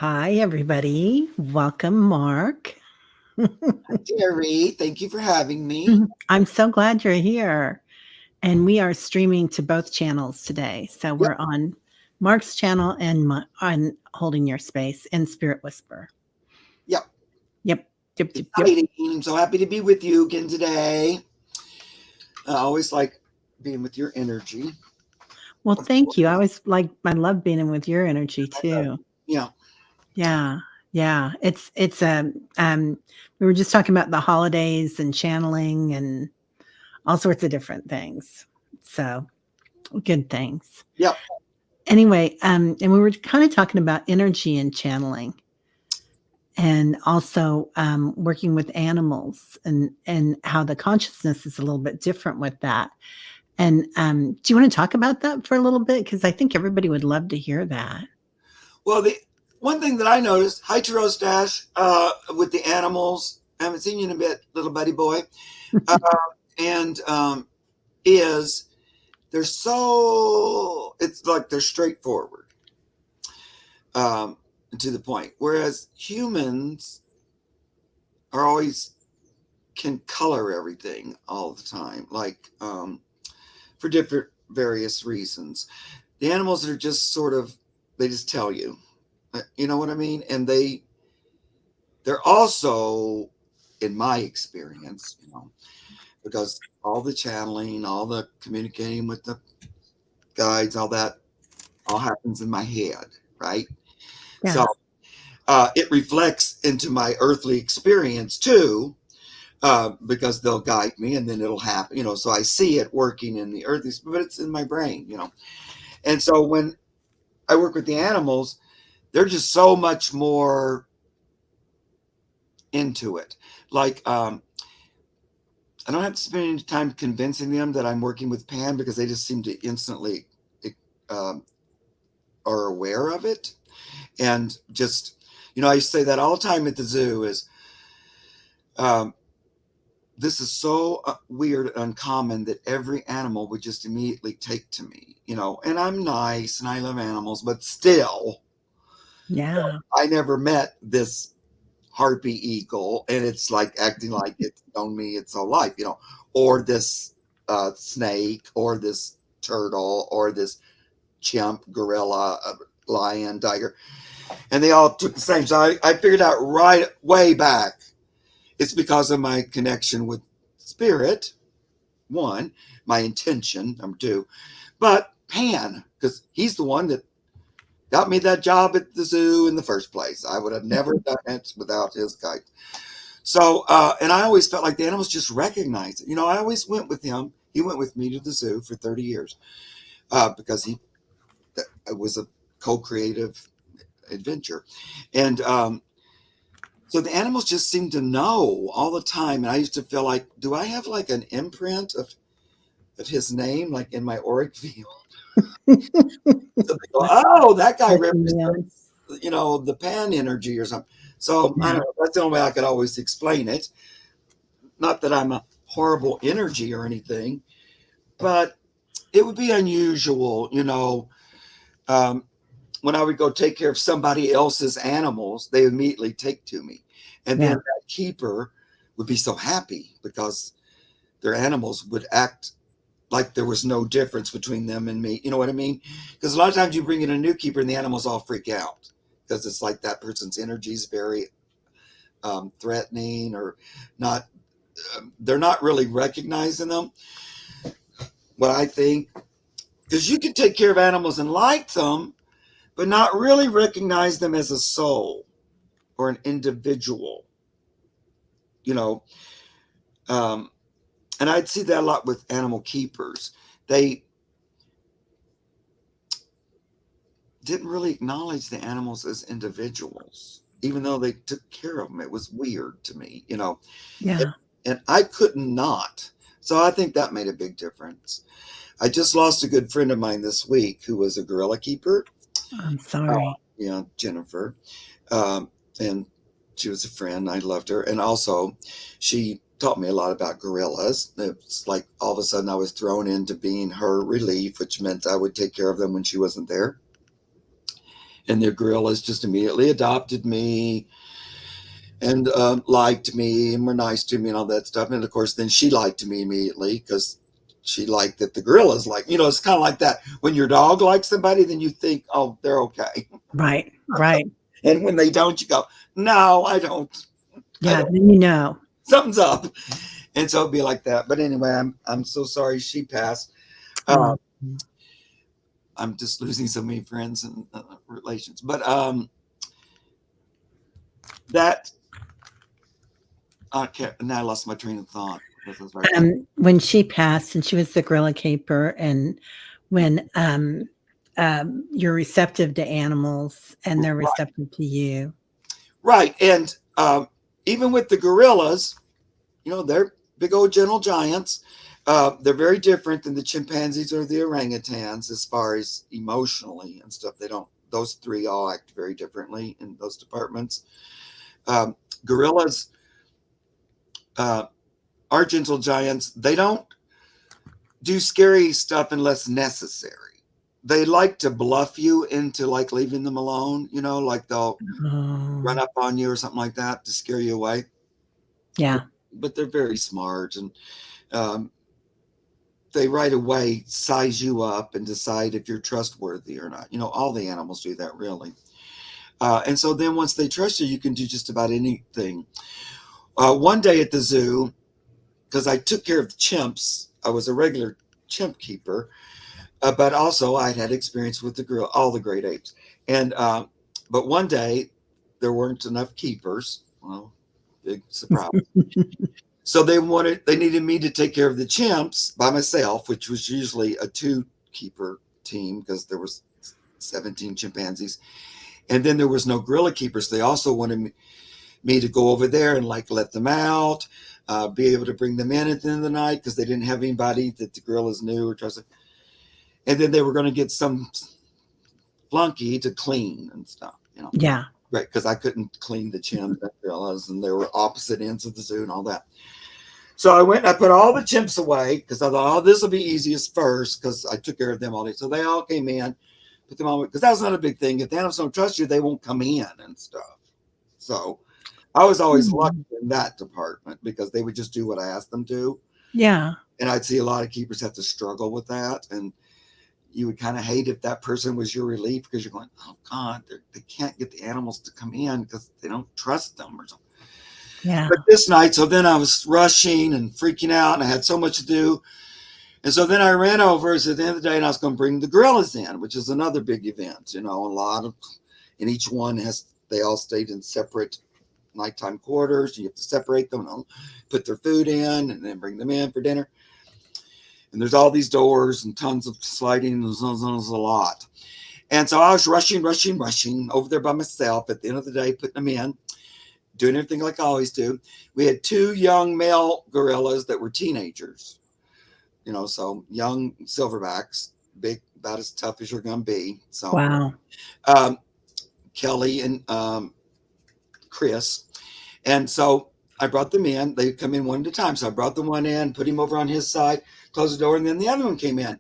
Hi, everybody. Welcome, Mark. Jerry, thank you for having me. I'm so glad you're here. And we are streaming to both channels today. So Yep, we're on Mark's channel and on Holding Your Space and Spirit Whisper. yep. Yep, yep, yep, yep. Exciting. I'm so happy to be with you again today. I always like being with your energy. Well, thank you. I love being in with your energy too. Yeah. Yeah, yeah. It's we were just talking about the holidays and channeling and all sorts of different things. So good things. Yep. Anyway, and we were kind of talking about energy and channeling and also working with animals and how the consciousness is a little bit different with that. And do you want to talk about that for a little bit? Because I think everybody would love to hear that. Well, the one thing that I noticed, hi Rose Dash, with the animals, I haven't seen you in a bit, little buddy boy, uh, and is it's like they're straightforward, um, to the point. Whereas humans are always can color everything all the time, like for different various reasons. The animals are just sort of they just tell you, you know what I mean, and they're also, in my experience, because all the channeling, all the communicating with the guides, all that all happens in my head, right? Yeah. So it reflects into my earthly experience too, because they'll guide me and then it'll happen, so I see it working in the earth, but it's in my brain. And so when I work with the animals, they're just so much more into it. Like, I don't have to spend any time convincing them that I'm working with Pan because they just seem to instantly um, are aware of it. And just, I used to say that all the time at the zoo is, um, this is so weird and uncommon that every animal would just immediately take to me. And I'm nice and I love animals, but still, Yeah. I never met this harpy eagle and it's like acting like it's known me its whole life, or this snake or this turtle or this chimp, gorilla, lion, tiger. And they all took the same. So I figured out right way back it's because of my connection with spirit, one, my intention, number two, but Pan, because he's the one that got me that job at the zoo in the first place. I would have never done it without his guidance. So, and I always felt like the animals just recognized it. I always went with him. He went with me to the zoo for 30 years because it was a co-creative adventure. And so the animals just seemed to know all the time. And I used to feel like, do I have like an imprint of his name, like in my auric field? So they go, oh, that guy Yeah. represents, the Pan energy or something. So I don't know. That's the only way I could always explain it. Not that I'm a horrible energy or anything, but it would be unusual, um, when I would go take care of somebody else's animals, they immediately take to me. And then Yeah. that keeper would be so happy because their animals would act like there was no difference between them and me. You know what I mean? Because a lot of times you bring in a new keeper and the animals all freak out because it's like that person's energy is very threatening or not. They're not really recognizing them. What I think, because you can take care of animals and like them, but not really recognize them as a soul or an individual, you know. Um, and I'd see that a lot with animal keepers. They didn't really acknowledge the animals as individuals, even though they took care of them. It was weird to me. And, Yeah. and I could not. So I think that made a big difference. I just lost a good friend of mine this week who was a gorilla keeper. I'm Uh, sorry. Jennifer. Um, and she was a friend. I loved her. And also, she taught me a lot about gorillas. It's like all of a sudden I was thrown into being her relief, which meant I would take care of them when she wasn't there. And the gorillas just immediately adopted me and liked me and were nice to me and all that stuff. And of course, then she liked me immediately because she liked that the gorillas like, it's kind of like that. When your dog likes somebody, then you think, oh, they're okay. Right, right. And when they don't, you go, no, I don't. I Yeah, don't. then you know. Something's up. And so it'd be like that. But anyway, I'm so sorry she passed. Uh, Oh, I'm just losing so many friends and relations. But that okay. Now I lost my train of thought. This is right. when she passed and she was the gorilla keeper and when, you're receptive to animals and they're Right. receptive to you. Right. And even with the gorillas, they're big old gentle giants. They're very different than the chimpanzees or the orangutans as far as emotionally and stuff. They don't; those three all act very differently in those departments. Um, Gorillas uh, are gentle giants. They don't do scary stuff unless necessary. They like to bluff you into like leaving them alone. Like they'll run Oh, up on you or something like that to scare you away. yeah, But they're very smart and um, they right away size you up and decide if you're trustworthy or not. All the animals do that really. And so then once they trust you, you can do just about anything. One day at the zoo, because I took care of the chimps, I was a regular chimp keeper, but also I'd had experience with all the great apes. And but one day there weren't enough keepers. Well, big surprise. So they needed me to take care of the chimps by myself, which was usually a two keeper team because there was 17 chimpanzees. And then there was no gorilla keepers. They also wanted me to go over there and like let them out, be able to bring them in at the end of the night because they didn't have anybody that the gorillas knew or trusted. And then they were going to get some flunky to clean and stuff. yeah. Right? Because I couldn't clean the chimps and gorillas, and they were opposite ends of the zoo and all that. So I went and I put all the chimps away because I thought, oh, this will be easiest first because I took care of them all day. So they all came in, put them all because that's not a big thing. If the animals don't trust you, they won't come in and stuff. So I was always lucky Mm, in that department because they would just do what I asked them to. yeah, And I'd see a lot of keepers have to struggle with that. And you would kind of hate if that person was your relief because you're going, oh God, they can't get the animals to come in because they don't trust them or something. yeah. But this night, so then I was rushing and freaking out and I had so much to do. And so then I ran over at the end of the day and I was going to bring the gorillas in, which is another big event, a lot of, and each one they all stayed in separate nighttime quarters. You have to separate them and put their food in and then bring them in for dinner. And there's all these doors and tons of sliding. There's a lot. And so I was rushing over there by myself at the end of the day, putting them in, doing everything like I always do. We had two young male gorillas that were teenagers, so young silverbacks, big, about as tough as you're going to be. So Wow. um, Kelly and Chris. And so I brought them in. They come in one at a time. So I brought the one in, put him over on his side, closed the door, and then the other one came in.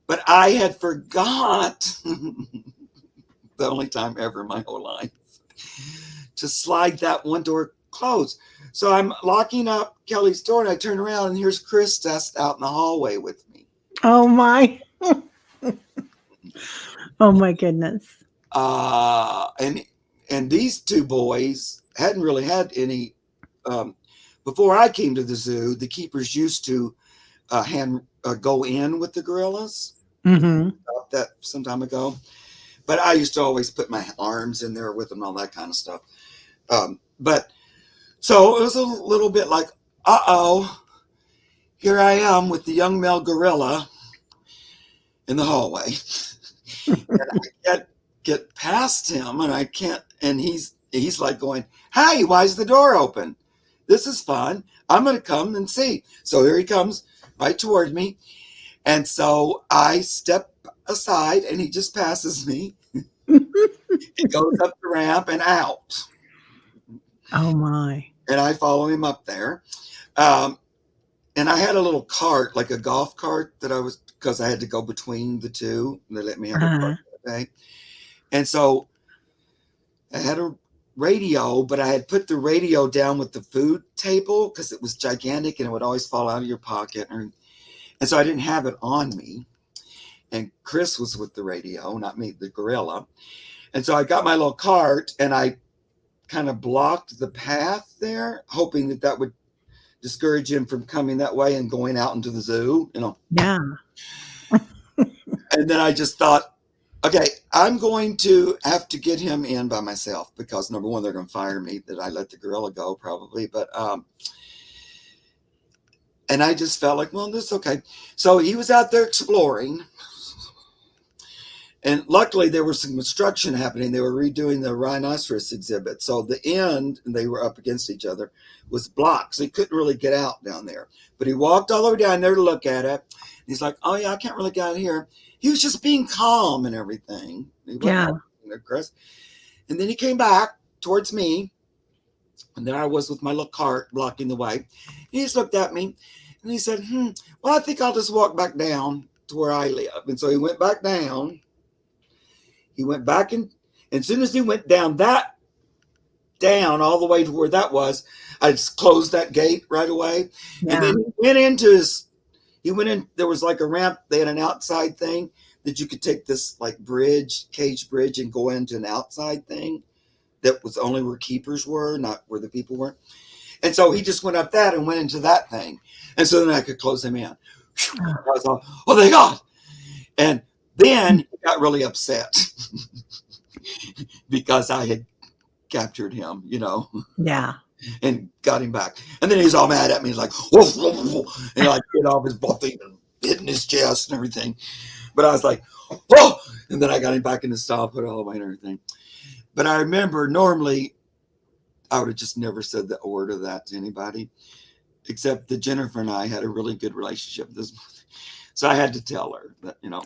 But I had forgot the only time ever in my whole life to slide that one door closed. So I'm locking up Kelly's door and I turn around and here's Chris just out in the hallway with me. Oh my. Oh my goodness. Uh, and and these two boys hadn't really had any before I came to the zoo. The keepers used to hand go in with the gorillas. Mhm. That some time ago, but I used to always put my arms in there with them, all that kind of stuff. But so it was a little bit like, here I am with the young male gorilla in the hallway, and I can't get past him, and I can't, and he's like going, "Hey, why's the door open? This is fun. I'm going to come and see." So here he comes right toward me, and so I step aside, and he just passes me. He goes up the ramp and out, Oh my. and I follow him up there. Um, and I had a little cart, like a golf cart, that I was because I had to go between the two. And they let me have a cart Uh-huh. that day. And so I had a radio, but I had put the radio down with the food table because it was gigantic and it would always fall out of your pocket. And so I didn't have it on me. And Chris was with the radio, not me, the gorilla. And so I got my little cart and I kind of blocked the path there, hoping that that would discourage him from coming that way and going out into the zoo, you know. Yeah. And then I just thought, okay, I'm going to have to get him in by myself because number one, they're going to fire me that I let the gorilla go probably. But, and I just felt like, well, this is okay. So he was out there exploring. And luckily, there was some construction happening. They were redoing the rhinoceros exhibit. So the end, and they were up against each other, was blocked. So he couldn't really get out down there. But he walked all the way down there to look at it. He's like, oh, yeah, I can't really get out here. He was just being calm and everything. He wasn't aggressive. And then he came back towards me. And there I was with my little cart blocking the way. He just looked at me. And he said, well, I think I'll just walk back down to where I live. And so he went back down. He went back and as soon as he went down all the way to where that was, I just closed that gate right away. Yeah. And then he went in, there was like a ramp, they had an outside thing that you could take this like cage bridge and go into an outside thing that was only where keepers were, not where the people were. And so he just went up that and went into that thing. And so then I could close him in. I was all, oh, thank God. And then he got really upset because I had captured him, you know. Yeah. And got him back. And then he's all mad at me. He's like, whoa, whoa, whoa. And like hit off his buffing and hitting his chest and everything. But I was like, whoa. And then I got him back in the stall, put it all away and everything. But I remember normally I would have just never said the word of that to anybody, except that Jennifer and I had a really good relationship this month. So I had to tell her that, you know.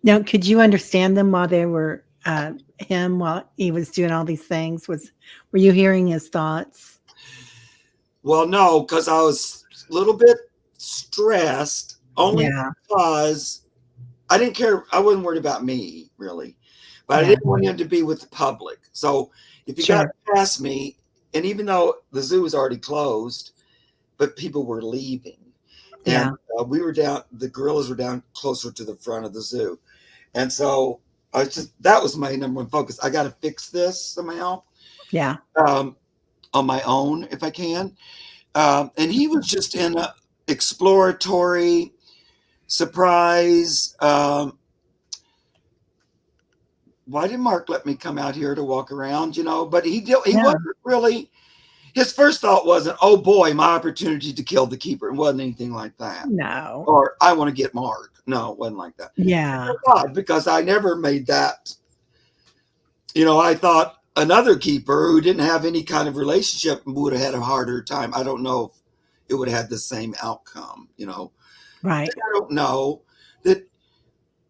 Now, could you understand them while they were while he was doing all these things? Were you hearing his thoughts? Well, no, because I was a little bit stressed only because I didn't care. I wasn't worried about me really, but I didn't want him to be with the public. So if he got past me, and even though the zoo was already closed, but people were leaving. And we were down, the gorillas were down closer to the front of the zoo. And so that was my number one focus. I got to fix this somehow. Yeah. On my own, if I can. And he was just in a exploratory surprise. Why did Mark let me come out here to walk around, you know? But he wasn't really, his first thought wasn't, oh boy, my opportunity to kill the keeper. It wasn't anything like that. No. Or I want to get Mark. No, it wasn't like that. Yeah. Because I never made that. You know, I thought another keeper who didn't have any kind of relationship would have had a harder time. I don't know if it would have had the same outcome, you know. Right. I don't know that,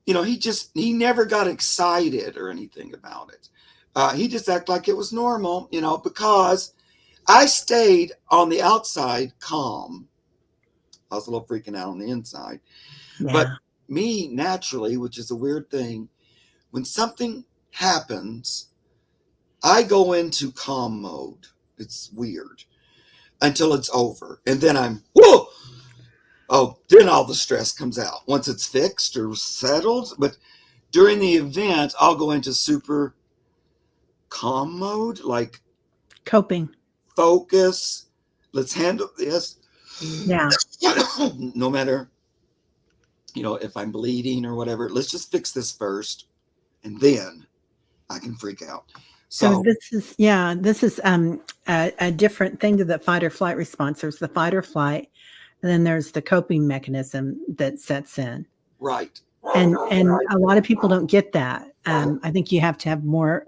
you know, he never got excited or anything about it. He just acted like it was normal, you know, because I stayed on the outside calm. I was a little freaking out on the inside. Yeah. But me, naturally, which is a weird thing, when something happens, I go into calm mode. It's weird until it's over. And then I'm, whoa! Oh, then all the stress comes out once it's fixed or settled. But during the event, I'll go into super calm mode, like coping. Focus. Let's handle this. Yeah. No matter, you know, if I'm bleeding or whatever, let's just fix this first. And then I can freak out. So this is a different thing to the fight or flight response. There's the fight or flight, and then there's the coping mechanism that sets in. Right. And a lot of people don't get that. I think you have to have more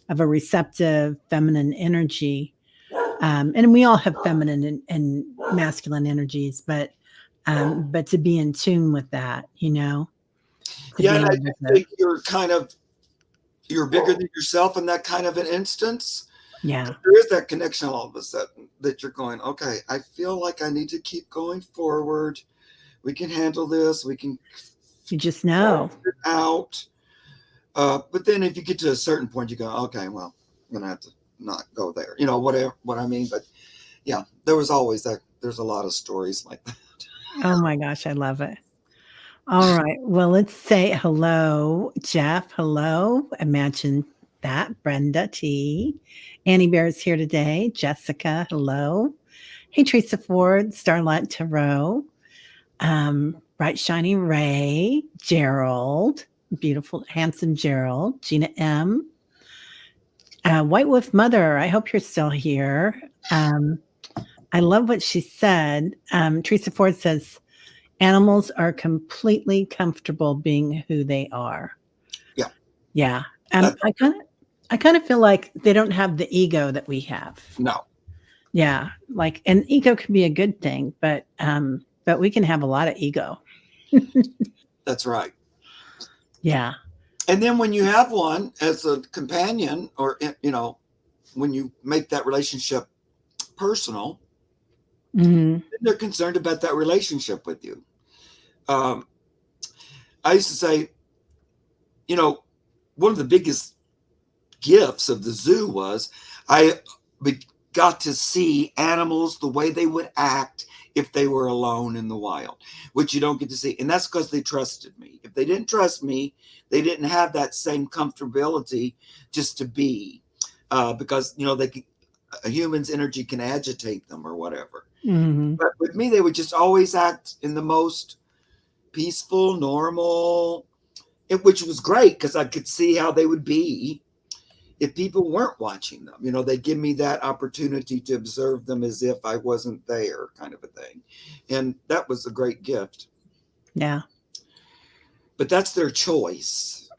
of a receptive feminine energy. And we all have feminine and masculine energies, but to be in tune with that, you know. Yeah, and I think you're bigger than yourself in that kind of an instance. Yeah. There is that connection all of a sudden that you're going, okay, I feel like I need to keep going forward. We can handle this. We can. You just know. Out. But then if you get to a certain point, you go, okay, well, I'm gonna have to not go there. You know, whatever what I mean. But yeah, there was always that. There's a lot of stories like that. Oh my gosh, I love it. All right. Well, let's say hello, Jeff. Hello. Imagine that. Brenda T. Annie Bear is here today. Jessica, hello. Hey, Teresa Ford, Starlight Tarot, Bright Shiny Ray, Gerald, beautiful, handsome Gerald, Gina M. White Wolf Mother, I hope you're still here. I love what she said. Teresa Ford says, animals are completely comfortable being who they are. Yeah, Yeah. that's I kind of feel like they don't have the ego that we have. no, Yeah. Like and ego can be a good thing, but we can have a lot of ego. that's right. Yeah. And then when you have one as a companion, or you know, when you make that relationship personal, Mhm. then they're concerned about that relationship with you. Um, I used to say, you know, one of the biggest gifts of the zoo was I got to see animals the way they would act if they were alone in the wild, which you don't get to see. And that's because they trusted me. If they didn't trust me, they didn't have that same comfortability just to be, because, you know, a human's energy can agitate them or whatever. Mhm. But with me, they would just always act in the most peaceful, normal, which was great because I could see how they would be if people weren't watching them. You know, they give me that opportunity to observe them as if I wasn't there, kind of a thing. And that was a great gift. Yeah. But that's their choice.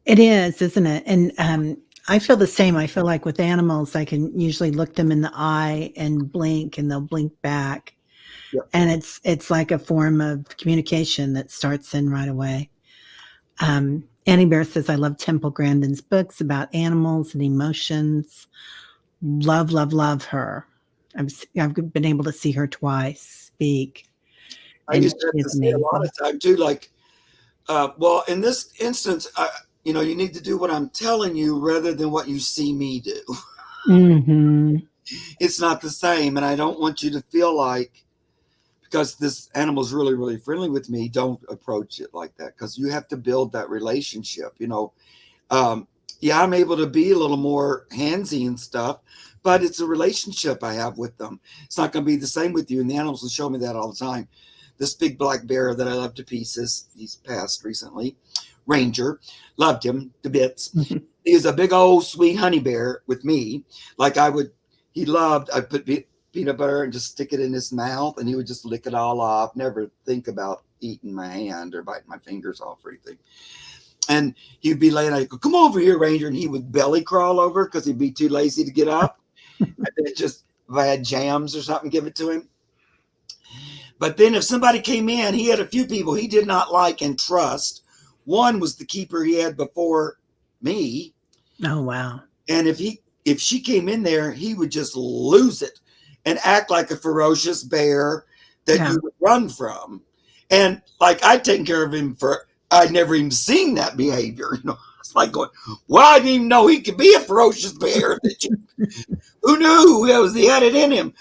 It is, isn't it? And I feel the same. I feel like with animals, I can usually look them in the eye and blink and they'll blink back. Yep. And it's like a form of communication that starts in right away. Annie Bear says, I love Temple Grandin's books about animals and emotions. Love, love, love her. I've been able to see her twice speak, I and used to she have to is say a lot amazing. of time too, like, well, in this instance, you know, you need to do what I'm telling you rather than what you see me do. Mhm. It's not the same. And I don't want you to feel like, because this animal's really, really friendly with me, don't approach it like that because you have to build that relationship, you know. Um, yeah, I'm able to be a little more handsy and stuff, but it's a relationship I have with them. It's not going to be the same with you. And the animals will show me that all the time. This big black bear that I love to pieces, he's passed recently, Ranger, loved him to bits. Mhm. He was a big old sweet honey bear with me. Like he loved, I put peanut butter and just stick it in his mouth and he would just lick it all off, never think about eating my hand or biting my fingers off or anything. And he'd be laying, I'd go, come over here, Ranger. And he would belly crawl over because he'd be too lazy to get up. And then just, if I had jams or something, give it to him. But then if somebody came in, he had a few people he did not like and trust. One was the keeper he had before me. Oh, wow. And if she came in there, he would just lose it and act like a ferocious bear that Yeah. you would run from. And like I'd taken care of him for I'd never even seen that behavior. You know, it's like going, well, I didn't even know he could be a ferocious bear. Who knew he had it in him?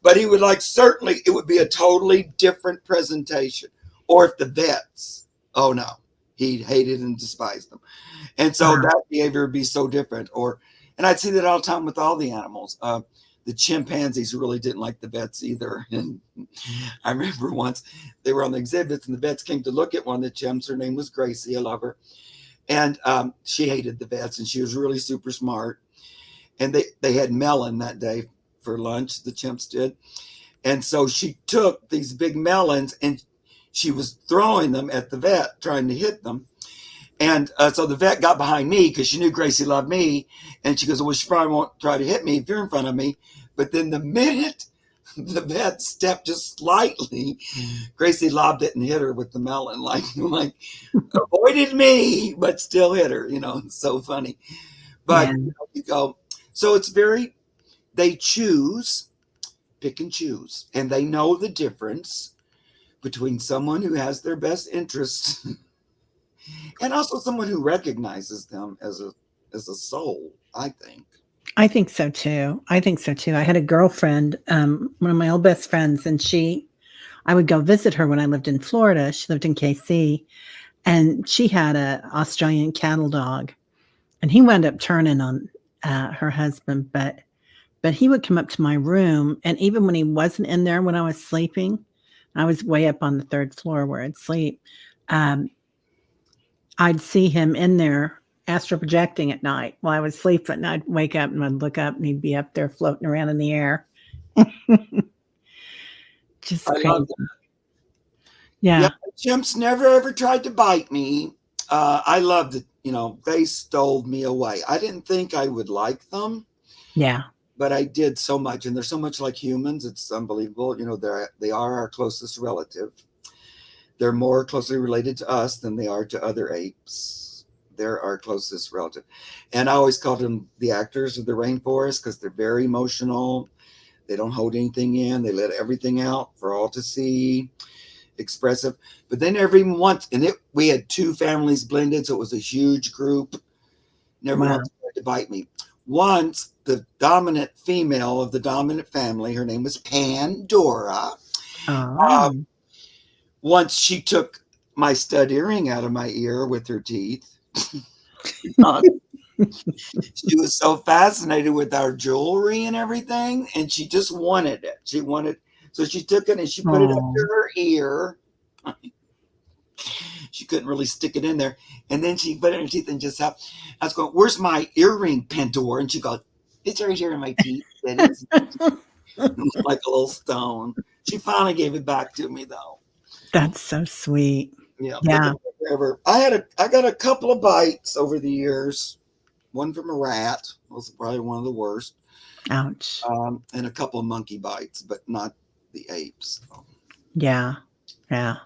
But he would like certainly it would be a totally different presentation. Or if the vets, oh no, he hated and despised them. And so Wow. that behavior would be so different. And I'd see that all the time with all the animals. The chimpanzees really didn't like the vets either. And I remember once they were on the exhibits and the vets came to look at one of the chimps. Her name was Gracie. I love her. And she hated the vets and she was really super smart. And they had melon that day for lunch, the chimps did. And so she took these big melons and she was throwing them at the vet, trying to hit them. And so the vet got behind me because she knew Gracie loved me. And she goes, well, she probably won't try to hit me if you're in front of me. But then the minute the vet stepped just slightly, Gracie lobbed it and hit her with the melon, like avoided me, but still hit her. You know, it's so funny. Yeah. But you go, so it's very, they choose, pick and choose. And they know the difference between someone who has their best interests and also someone who recognizes them as a soul, I think. I think so too. I think so too. I had a girlfriend, one of my old best friends, and I would go visit her when I lived in Florida. She lived in KC, and she had a Australian cattle dog, and he wound up turning on her husband, but he would come up to my room, and even when he wasn't in there when I was sleeping, I was way up on the third floor where I'd sleep. Um, I'd see him in there astral projecting at night while I was sleeping. And I'd wake up and I'd look up and he'd be up there floating around in the air. Just I love crazy. that. Yeah, Yeah. chimps never ever tried to bite me. I loved it. You know, they stole me away. I didn't think I would like them, Yeah. but I did so much, and they're so much like humans. It's unbelievable. You know, they are our closest relative. They're more closely related to us than they are to other apes. They're our closest relative, and I always called them the actors of the rainforest because they're very emotional. They don't hold anything in. They let everything out for all to see. Expressive, but they never even once. And we had two families blended, so it was a huge group. Never Wow. once tried to bite me. Once the dominant female of the dominant family, her name was Pandora. Uh, Oh. once she took my stud earring out of my ear with her teeth. She was so fascinated with our jewelry and everything, and she just wanted it. So she took it and she put it up Oh. to her ear. She couldn't really stick it in there. And then she put it in her teeth and just helped. I was going, "Where's my earring, Pandora?" And she goes, "It's right here in my teeth." And it's like a little stone. She finally gave it back to me though. That's so sweet. Yeah, but Yeah. forever. I got a couple of bites over the years. One from a rat was probably one of the worst, Ouch. and a couple of monkey bites, but not the apes. Yeah. Yeah.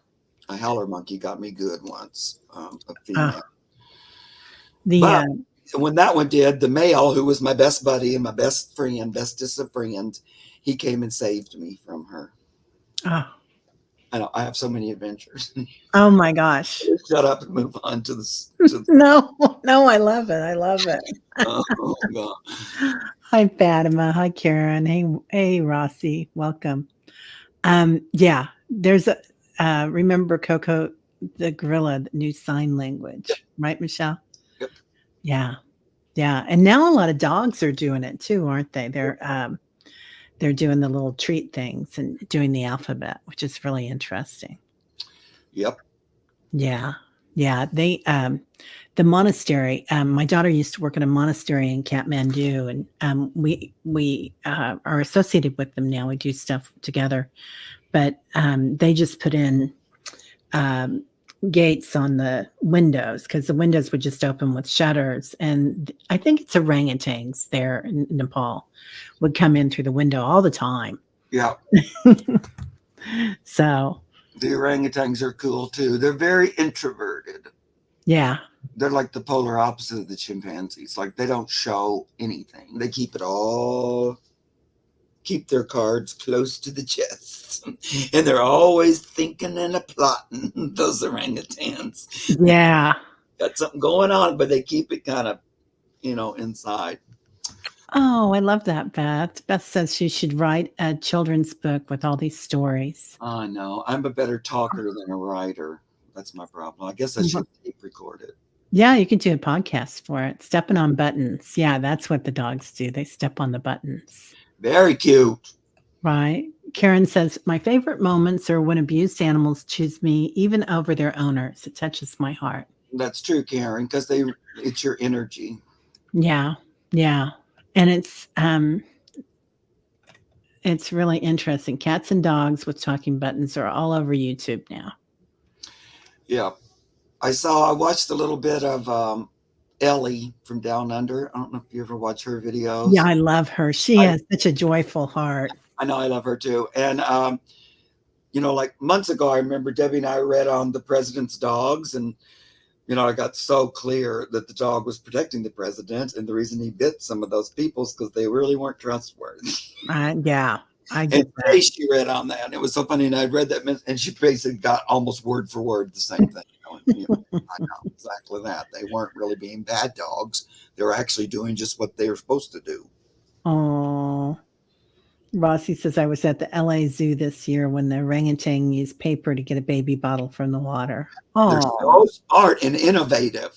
A howler monkey got me good once, a Oh, female. the But when that one did, the male, who was my best buddy and my best friend, bestest of friends, he came and saved me from her. oh, I know I have so many adventures. oh my gosh. Shut up and move on to this. No, no, I love it. I love it. Oh God. Hi, Fatima. Hi, Karen. Hey, Rossi. Welcome. Yeah, there's a remember Coco the gorilla that knew sign Yep, language, right, Michelle? yep, Yeah, yeah. And now a lot of dogs are doing it too, aren't they? yep, They're doing the little treat things and doing the alphabet, which is really interesting. yep. Yeah. Yeah, the monastery, my daughter used to work at a monastery in Kathmandu, and, we are associated with them now, we do stuff together, but, they just put in, um, gates on the windows because the windows would just open with shutters, and I think it's orangutans there in Nepal would come in through the window all the time. Yeah. So, The orangutans are cool too. They're very introverted. yeah. They're like the polar opposite of the chimpanzees. Like they don't show anything. They keep their cards close to the chest. And they're always thinking and a plotting, those orangutans. Yeah. Got something going on, but they keep it kind of, inside. Oh, I love that, Beth. Beth says she should write a children's book with all these stories. I know. I'm a better talker than a writer. That's my problem. I guess I Mhm. should tape record it. Yeah, you could do a podcast for it. Stepping on buttons. Yeah, that's what the dogs do. They step on the buttons. Very cute. Right. Karen says, my favorite moments are when abused animals choose me even over their owners. It touches my heart. That's true, Karen, because it's your energy. Yeah. Yeah. And it's really interesting. Cats and dogs with talking buttons are all over YouTube now. Yeah. I watched a little bit of Ellie from Down Under. I don't know if you ever watch her Yeah, videos. I love her. She I, has such a joyful heart. I know I love her too. And, like months ago, I remember Debbie and I read on the president's dogs. And, I got so clear that the dog was protecting the president. And the reason he bit some of those people is because they really weren't trustworthy. Yeah. I And get that. today she read on that. And it was so funny. And I read that, and she basically got almost word for word the same thing. I know exactly that. They weren't really being bad dogs. They were actually doing just what they were supposed to do. Oh, Rossi says I was at the LA Zoo this year when the orangutan used paper to get a baby bottle from the water. They're Oh, so smart and innovative.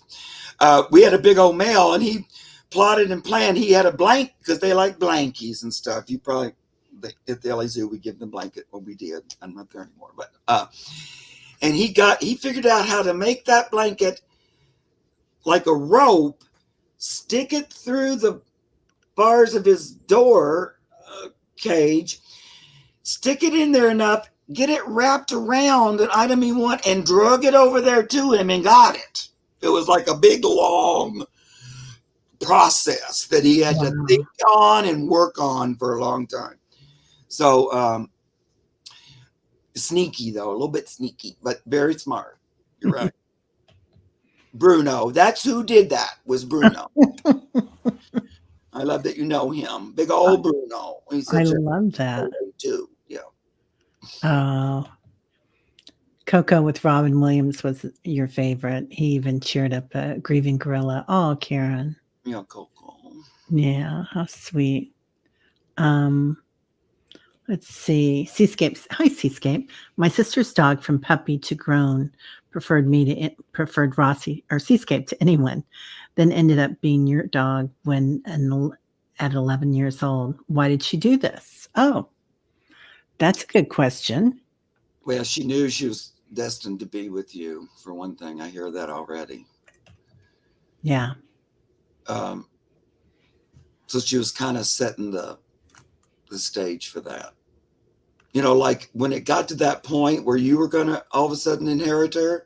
We had a big old male, and he plotted and planned. He had a blank because they like blankies and stuff. You probably at the LA Zoo we give them blanket. Well, we did. I'm not there anymore, but and he figured out how to make that blanket like a rope, stick it through the bars of his door cage, stick it in there enough, get it wrapped around an item he wanted, and drug it over there to him and got it. It was like a big long process that he had to wow. think on and work on for a long time. So sneaky though, a little bit sneaky, but very smart. You're right. Bruno, that's who did that. Was Bruno. I love that you know him. Big old Bruno. He's I such a love that. too. Yeah. Oh, Coco with Robin Williams was your favorite. He even cheered up a grieving gorilla. Oh, Karen. Yeah, Coco. Yeah, how sweet. Um, let's see. Seascapes. Hi, Seascape. My sister's dog from puppy to grown preferred Rossi or Seascape to anyone, then ended up being your dog at 11 years old. Why did she do this? Oh, that's a good question. Well, she knew she was destined to be with you, for one thing. I hear that already. Yeah. Um, so she was kind of setting the stage for that. You know, like when it got to that point where you were going to all of a sudden inherit her,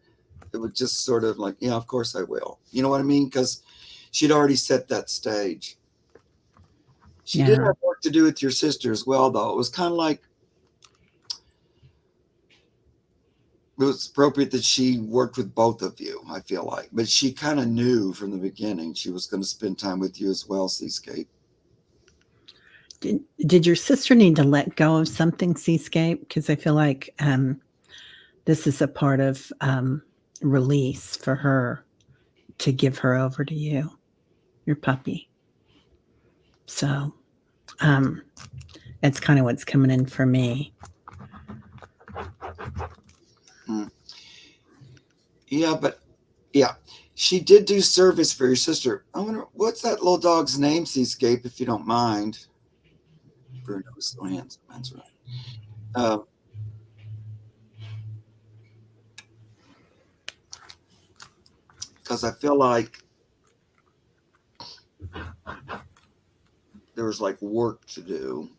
it was just sort of like, yeah, of course I will. You know what I mean? Because she'd already set that stage. She did Yeah. have work to do with your sister as well, though. It was kind of like it was appropriate that she worked with both of you, I feel like. But she kind of knew from the beginning she was going to spend time with you as well, Seascape. Did your sister need to let go of something, Seascape? Because I feel like this is a part of release for her to give her over to you, your puppy. So that's kind of what's coming in for me. Yeah, but yeah, she did do service for your sister. I wonder what's that little dog's name, Seascape, if you don't mind. Bruno's so handsome. That's right. Because I feel like there was like work to do.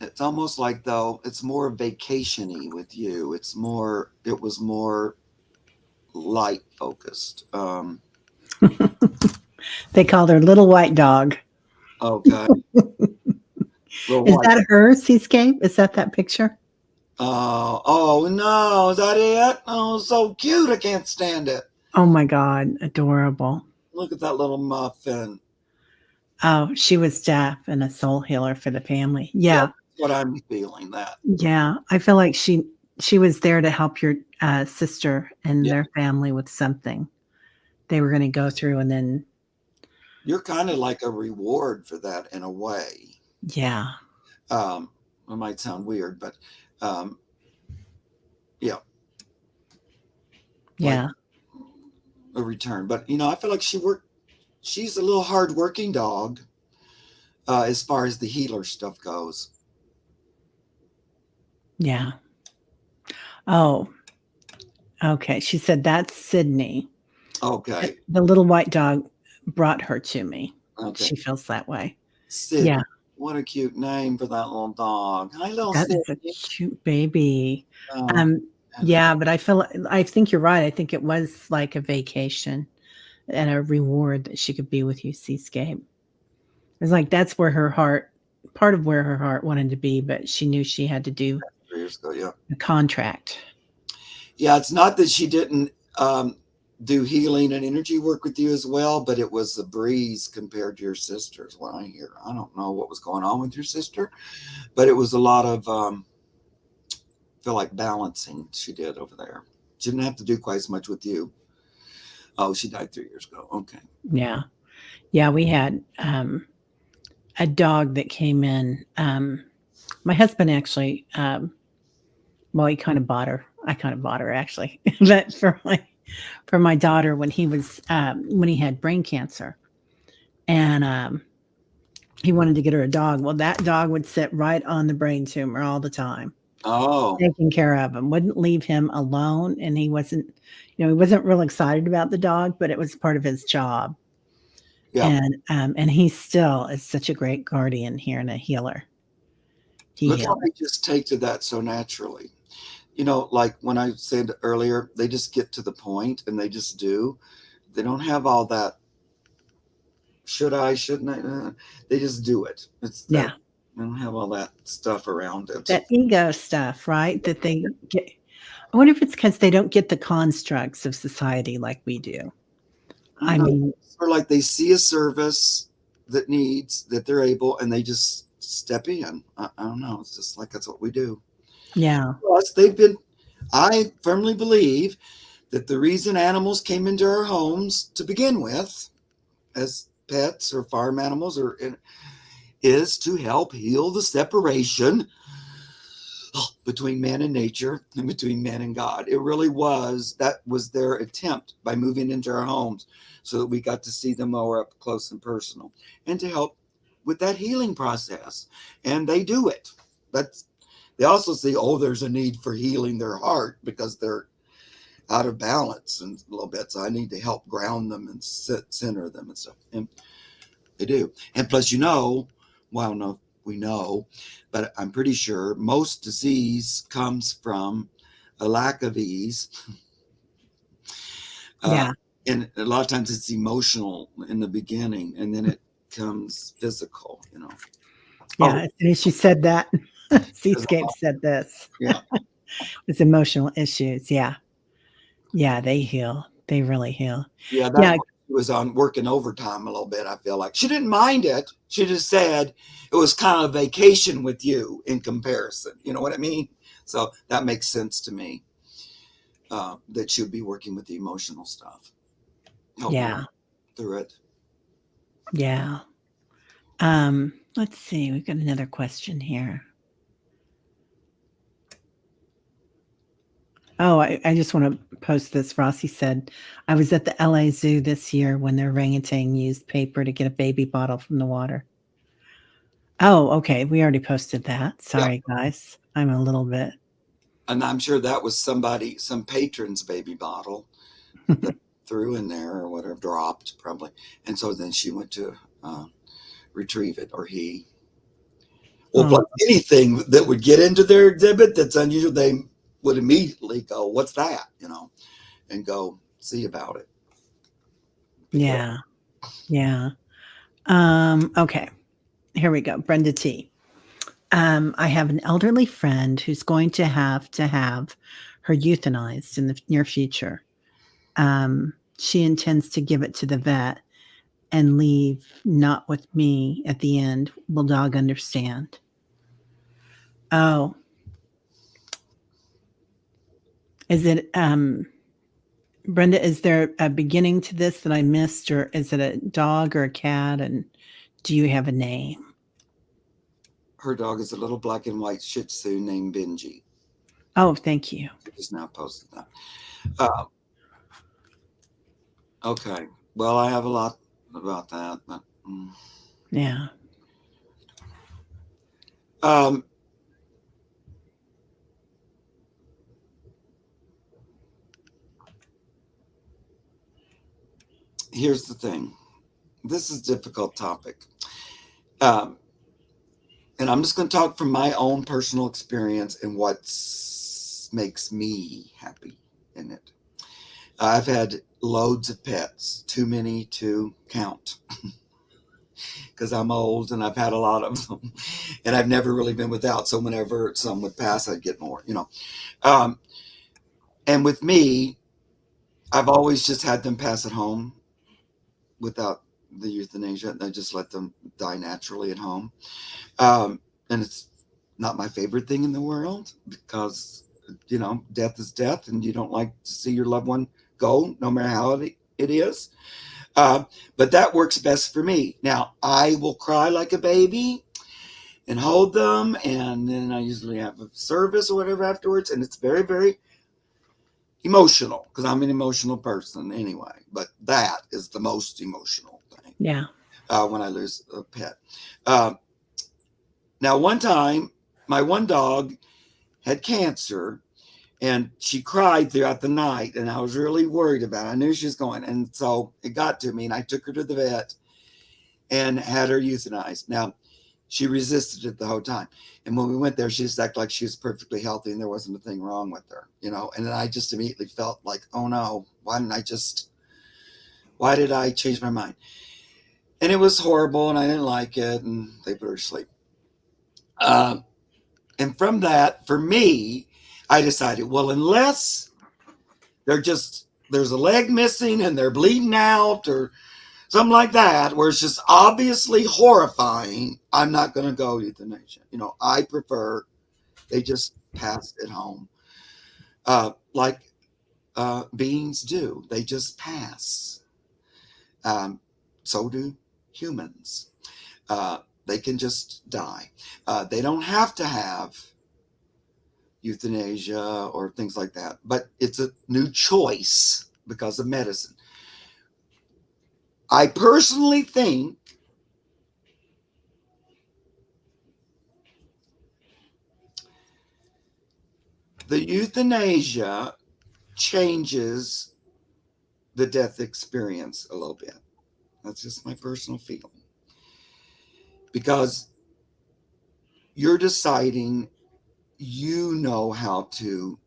It's almost like though it's more vacation-y with you. It was more light focused. They called her Little White Dog. Okay. Little Is white. that her, Seascape? Is that picture? Oh no, is that it? Oh, so cute. I can't stand it. Oh my God, adorable. Look at that little muffin. Oh, she was deaf and a soul healer for the family. Yeah, Yeah. that's what I'm feeling that. Yeah. I feel like she was there to help your sister and Yeah. their family with something they were going to go through. And then, You're kind of like a reward for that in a way. yeah. It might sound weird, but um, yeah, like Yeah. a return. But you know, I feel like she's a little hard working dog as far as the healer stuff goes. Yeah. Oh, okay. She said that's Sydney. Okay. The little white dog brought her to me. Okay. She feels that way. Sid. Yeah. What a cute name for that little dog. Hi, little That Sid. is a cute baby. Oh, Um, yeah, but I think you're right. I think it was like a vacation and a reward that she could be with you, Seascape. It's like that's where part of where her heart wanted to be, but she knew she had to do 3 years ago, yeah. a contract. Yeah, it's not that she didn't do healing and energy work with you as well, but it was a breeze compared to your sister's. What I hear, I don't know what was going on with your sister, but it was a lot of feel like balancing she did over there. She didn't have to do quite as much with you. Oh, she died 3 years ago. Okay. Yeah. Yeah, we had a dog that came in. My husband actually, well, he kind of bought her. I kind of bought her actually, but for my daughter when he had brain cancer, and he wanted to get her a dog. Well, that dog would sit right on the brain tumor all the time, Oh, taking care of him, wouldn't leave him alone, and he wasn't real excited about the dog, but it was part of his job. yeah. And he still is such a great guardian here and a healer. He Look how heals. they just take to that so naturally. Like when I said earlier, they just get to the point and they just do. They don't have all that should I, shouldn't I? They just do it. It's that Yeah. they don't have all that stuff around it. That ego stuff, right? That they get. I wonder if it's because they don't get the constructs of society like we do. I don't I know. mean, Or like they see a service that they're able and they just step in. I don't know. It's just like that's what we do. yeah, Plus, I firmly believe that the reason animals came into our homes to begin with as pets or farm animals is to help heal the separation between man and nature and between man and God. It really was. That was their attempt by moving into our homes so that we got to see them more up close and personal and to help with that healing process. And they do it. That's they also see, oh, there's a need for healing their heart because they're out of balance and a little bit. So I need to help ground them and center them and stuff. And they do. And plus, well, no, we know, but I'm pretty sure most disease comes from a lack of ease. Uh, yeah, and a lot of times it's emotional in the beginning and then it comes physical. yeah. Oh, As soon as she said that, because Seascape said this. yeah. It's emotional issues. Yeah, yeah. They heal. They really heal. Yeah, that Yeah, was on working overtime a little bit. I feel like she didn't mind it. She just said it was kind of vacation with you in comparison. You know what I mean? So that makes sense to me that she'll be working with the emotional stuff, help you yeah, through it. yeah. Let's see. We've got another question here. Oh, I just want to post this. Rossi said, I was at the LA Zoo this year when the orangutan used paper to get a baby bottle from the water. Oh, okay. We already posted that. Yeah, Sorry, guys. I'm a little bit. and I'm sure that was some patron's baby bottle that threw in there or whatever, dropped probably, and so then she went to uh, retrieve it, or he. Well, Oh, plus anything that would get into their exhibit that's unusual, they would immediately go, "What's that?" And go see about it. Be careful. yeah. Yeah. Okay. Here we go. Brenda T. I have an elderly friend who's going to have her euthanized in the near future. She intends to give it to the vet and leave not with me at the end. Will dog understand? Oh, is it Brenda, is there a beginning to this that I missed, or is it a dog or a cat? And do you have a name? Her dog is a little black and white Shih Tzu named Benji. Oh, thank you. I just now posted that. Uh, okay. Well, I have a lot about that, but Yeah. um, here's the thing. This is a difficult topic. Um, and I'm just going to talk from my own personal experience and what makes me happy in it. I've had loads of pets, too many to count, because I'm old and I've had a lot of them, and I've never really been without. So whenever some would pass, I'd get more. And with me, I've always just had them pass at home without the euthanasia. I just let them die naturally at home. And it's not my favorite thing in the world because, death is death and you don't like to see your loved one go, no matter how it is. Uh, but that works best for me. Now, I will cry like a baby and hold them, and then I usually have a service or whatever afterwards, and it's very, very emotional because I'm an emotional person anyway. But that is the most emotional thing Yeah. when I lose a pet. Uh, Now, one time, my one dog had cancer, and she cried throughout the night, and I was really worried about it. I knew she was going, and so it got to me, and I took her to the vet and had her euthanized. Now, she resisted it the whole time. And when we went there, she just acted like she was perfectly healthy and there wasn't a thing wrong with her, And then I just immediately felt like, oh no, why did I change my mind? And it was horrible and I didn't like it. And they put her to sleep. Um, and from that, for me, I decided, well, unless there's a leg missing and they're bleeding out or something like that, where it's just obviously horrifying, I'm not going to go euthanasia. I prefer they just pass at home, like beings do. They just pass. Um, so do humans. Uh, they can just die. They don't have to have euthanasia or things like that, but it's a new choice because of medicine. I personally think the euthanasia changes the death experience a little bit. That's just my personal feeling. Because you're deciding you know how to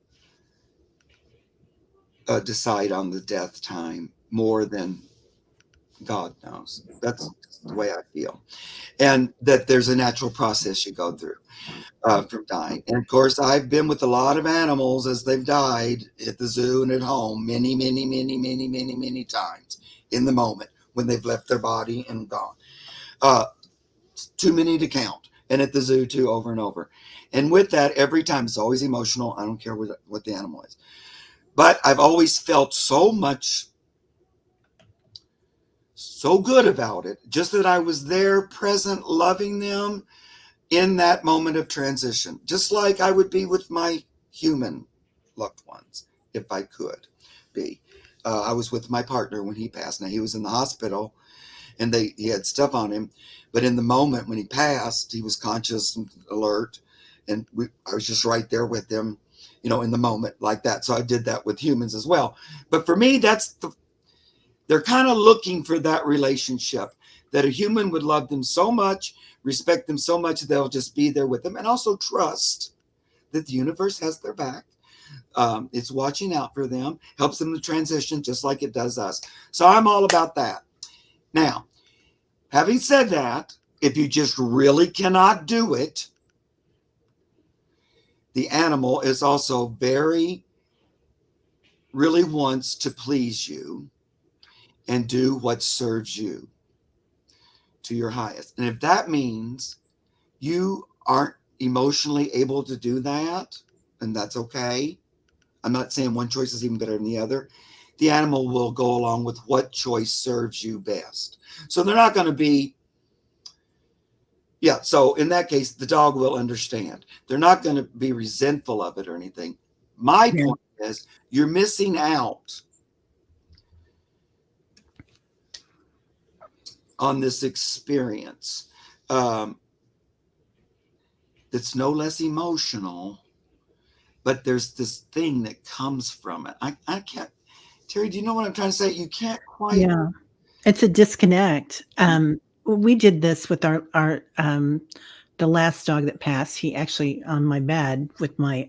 decide on the death time more than God knows. That's the way I feel. And that there's a natural process you go through from dying. And of course, I've been with a lot of animals as they've died at the zoo and at home many, many, many, many, many, many times in the moment when they've left their body and gone. Uh, too many to count. And at the zoo too, over and over. And with that, every time it's always emotional. I don't care what the animal is. But I've always felt so good about it, just that I was there, present, loving them in that moment of transition, just like I would be with my human loved ones if I could be. I was with my partner when he passed. Now, he was in the hospital and he had stuff on him, but in the moment when he passed, he was conscious and alert, and I was just right there with him, in the moment like that. So I did that with humans as well. But for me, they're kind of looking for that relationship, that a human would love them so much, respect them so much, they'll just be there with them, and also trust that the universe has their back. It's watching out for them, helps them to transition just like it does us. So I'm all about that. Now, having said that, if you just really cannot do it, the animal is also really wants to please you and do what serves you to your highest. And if that means you aren't emotionally able to do that, and that's okay. I'm not saying one choice is even better than the other. The animal will go along with what choice serves you best. So they're not going to be, yeah, so in that case, the dog will understand. They're not going to be resentful of it or anything. My Yeah. point is, you're missing out on this experience that's no less emotional, but there's this thing that comes from it. I can't, Terry, do you know what I'm trying to say? You can't quite. Yeah. It's a disconnect. We did this with the last dog that passed. He actually on my bed with I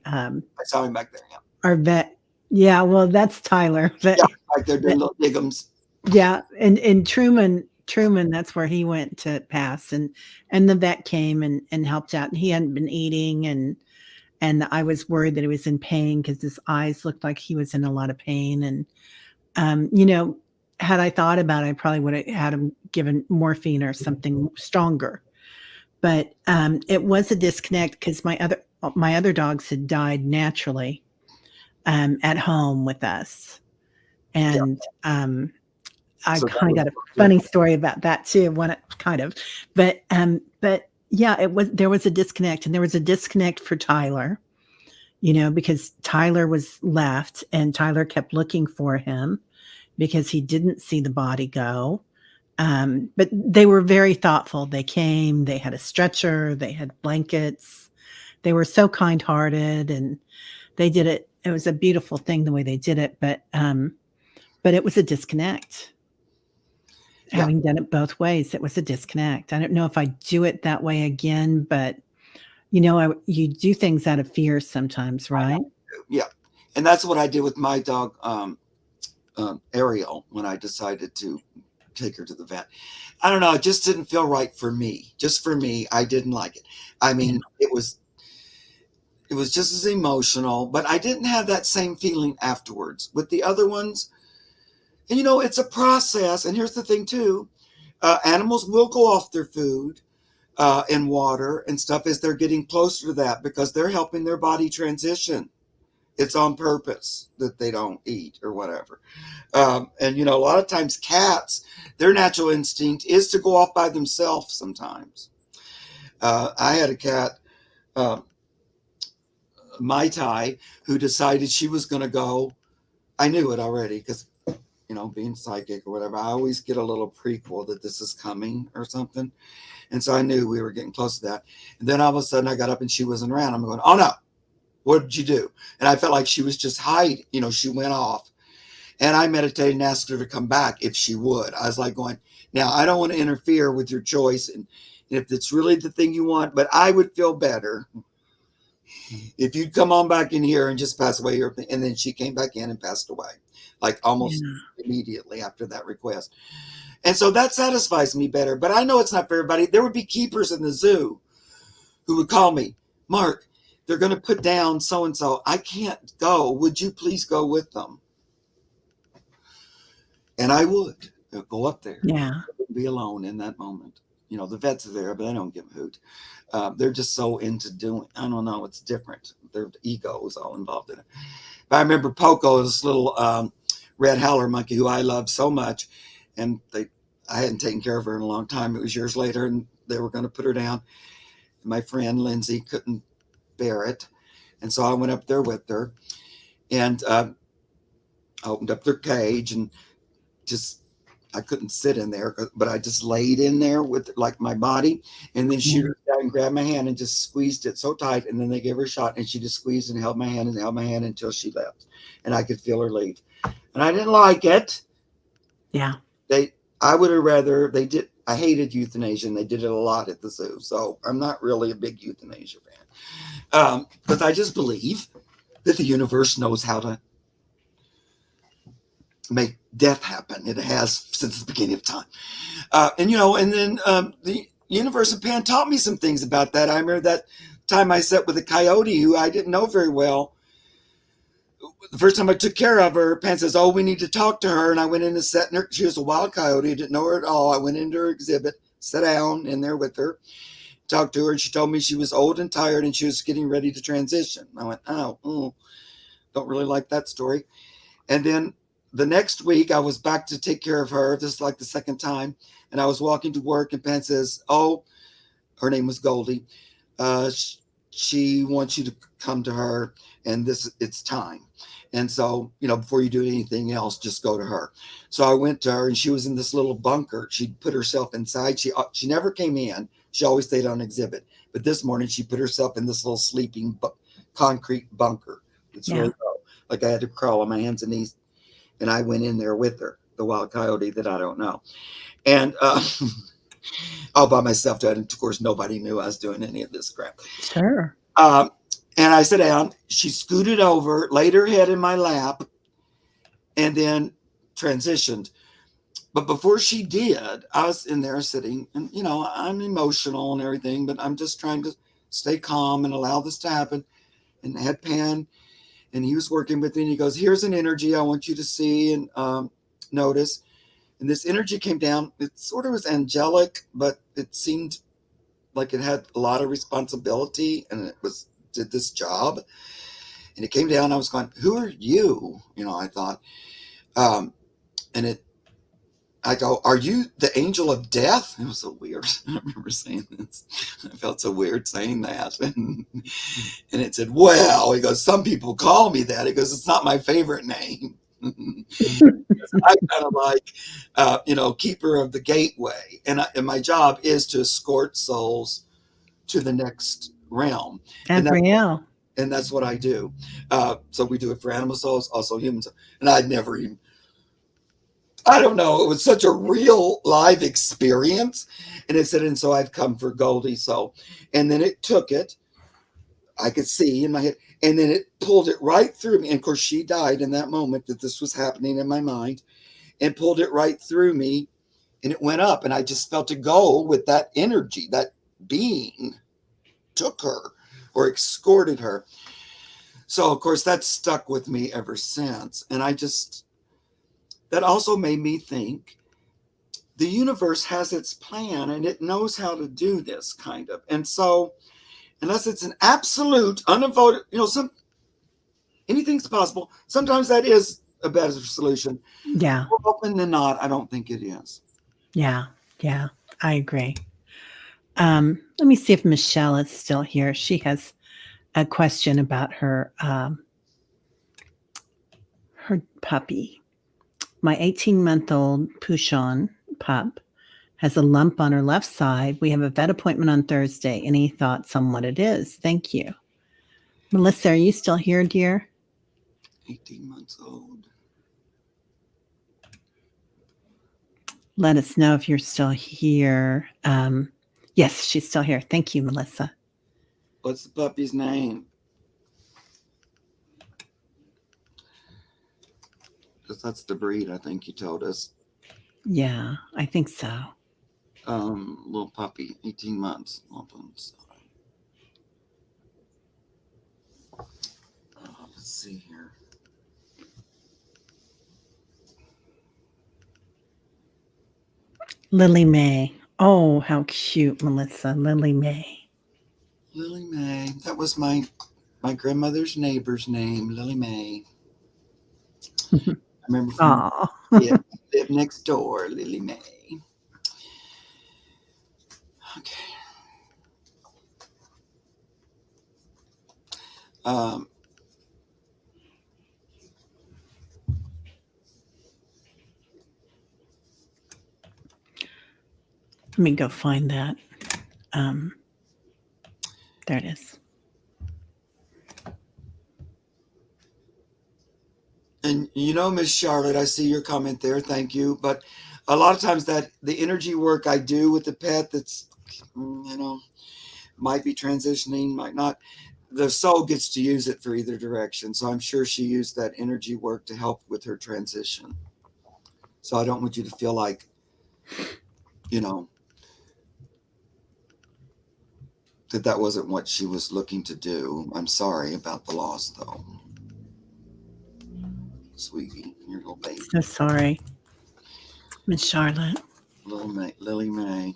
saw him back there. Yeah. our vet. Yeah, well, that's Tyler. Yeah. Like they're doing little diggums. Yeah, and Truman, that's where he went to pass, and the vet came and helped out, and he hadn't been eating, and I was worried that he was in pain because his eyes looked like he was in a lot of pain, You know, had I thought about it, I probably would have had him given morphine or something stronger. But it was a disconnect because my other dogs had died naturally at home with us, Yeah. and I So that kind of was got a different. funny story about that too. One kind of, but yeah, it was there was a disconnect, and there was a disconnect for Tyler, you know, because Tyler was left, and Tyler kept looking for him because he didn't see the body go. But they were very thoughtful. They came, they had a stretcher, they had blankets. They were so kind-hearted, and they did it. It was a beautiful thing the way they did it, but it was a disconnect. Yeah. Having done it both ways, it was a disconnect. I don't know if I do it that way again, but you know, you do things out of fear sometimes, right? Yeah. And that's what I did with my dog, Ariel, when I decided to take her to the vet. I don't know. It just didn't feel right for me. Just for me, I didn't like it. I Yeah. mean, it was just as emotional, but I didn't have that same feeling afterwards with the other ones. And it's a process. And here's the thing too: animals will go off their food and water and stuff as they're getting closer to that because they're helping their body transition. It's on purpose that they don't eat or whatever. And a lot of times cats, their natural instinct is to go off by themselves sometimes. I had a cat, uh, Mai Tai, who decided she was going to go. I knew it already because, being psychic or whatever, I always get a little prequel that this is coming or something. And so I knew we were getting close to that. And then all of a sudden I got up and she wasn't around. I'm going, oh no, what did you do? And I felt like she was just hiding. She went off. And I meditated and asked her to come back if she would. I was like going, now I don't want to interfere with your choice. And if it's really the thing you want, but I would feel better if you'd come on back in here and just pass away. And then she came back in and passed away, like almost Yeah. immediately after that request. And so that satisfies me better. But I know it's not for everybody. There would be keepers in the zoo who would call me, Mark, they're going to put down so and so. I can't go. Would you please go with them? And I would go up there. Yeah. I wouldn't be alone in that moment. The vets are there, but I don't give a hoot. They're just so into doing. I don't know. It's different. Their ego is all involved in it. But I remember Poco, this little red howler monkey who I loved so much, and I hadn't taken care of her in a long time. It was years later, and they were going to put her down. My friend Lindsay couldn't bear it, and so I went up there with her, and opened up their cage and just I couldn't sit in there, but I just laid in there with like my body, and then she Yeah. reached out and grabbed my hand and just squeezed it so tight, and then they gave her a shot, and she just squeezed and held my hand until she left, and I could feel her leave, and I didn't like it. Yeah. They, I would have rather they did. I hated euthanasia, and they did it a lot at the zoo, so I'm not really a big euthanasia fan, because I just believe that the universe knows how to make death happen. It has since the beginning of time. And then the universe of Pan taught me some things about that. I remember that time I sat with a coyote who I didn't know very well. The first time I took care of her, Pan says, "Oh, we need to talk to her." And I went in and sat in her. She was a wild coyote. I didn't know her at all. I went into her exhibit, sat down in there with her, talked to her, and she told me she was old and tired and she was getting ready to transition. I went, oh, don't really like that story. And then the next week, I was back to take care of her. This is like the second time. And I was walking to work, and Pan says, "Oh," her name was Goldie. Uh, she wants you to come to her, and it's time. And so, before you do anything else, just go to her. So I went to her, and she was in this little bunker. She put herself inside. She never came in. She always stayed on exhibit. But this morning, she put herself in this little sleeping concrete bunker. It's really Yeah. low. Like I had to crawl on my hands and knees, and I went in there with her, the wild coyote that I don't know, and all by myself. And of course, nobody knew I was doing any of this crap. Sure. Um, and I sat down. She scooted over, laid her head in my lap, and then transitioned. But before she did, I was in there sitting, and I'm emotional and everything, but I'm just trying to stay calm and allow this to happen. And had Pan and he was working with me, and he goes, here's an energy I want you to see and notice. And this energy came down. It sort of was angelic, but it seemed like it had a lot of responsibility, and it was did this job. And it came down. I was going, who are you? I thought, and I go, are you the angel of death? It was so weird. I remember saying this. I felt so weird saying that. And it said, well, he goes, some people call me that. He goes, it's not my favorite name. I kind of like, keeper of the gateway. And my job is to escort souls to the next realm. And that, Gabrielle. and that's what I do. So we do it for animal souls, also humans. And I'd never even, I don't know, it was such a real live experience. And it said, and so I've come for Goldie. So, and then it took it, I could see in my head, and then it pulled it right through me. And of course, she died in that moment that this was happening in my mind, and pulled it right through me, and it went up. And I just felt to go with that energy, that being took her or escorted her. So, of course, that stuck with me ever since. And that also made me think the universe has its plan and it knows how to do this kind of. And so, unless it's an absolute, unavoidable, anything's possible. Sometimes that is a better solution. Yeah. More often than not, I don't think it is. Yeah. Yeah. I agree. Let me see if Michelle is still here. She has a question about her puppy. My 18-month-old Pouchon pup has a lump on her left side. We have a vet appointment on Thursday. Any thoughts on what it is? Thank you. Melissa, are you still here, dear? 18 months old. Let us know if you're still here. Yes, she's still here. Thank you, Melissa. What's the puppy's name? Because that's the breed, I think you told us. Yeah, I think so. Little puppy, 18 months. Let's see here. Lily May. Oh, how cute, Melissa. Lily May. Lily May. That was my grandmother's neighbor's name, Lily May. I remember from lived next door, Lily May. Okay. Um, Let me go find that. There it is. and Miss Charlotte, I see your comment there. Thank you. But a lot of times that the energy work I do with the pet that's, might be transitioning, might not. The soul gets to use it for either direction. So I'm sure she used that energy work to help with her transition. So I don't want you to feel like, that wasn't what she was looking to do. I'm sorry about the loss, though. Sweetie, your little baby. So sorry, Miss Charlotte. Lily May.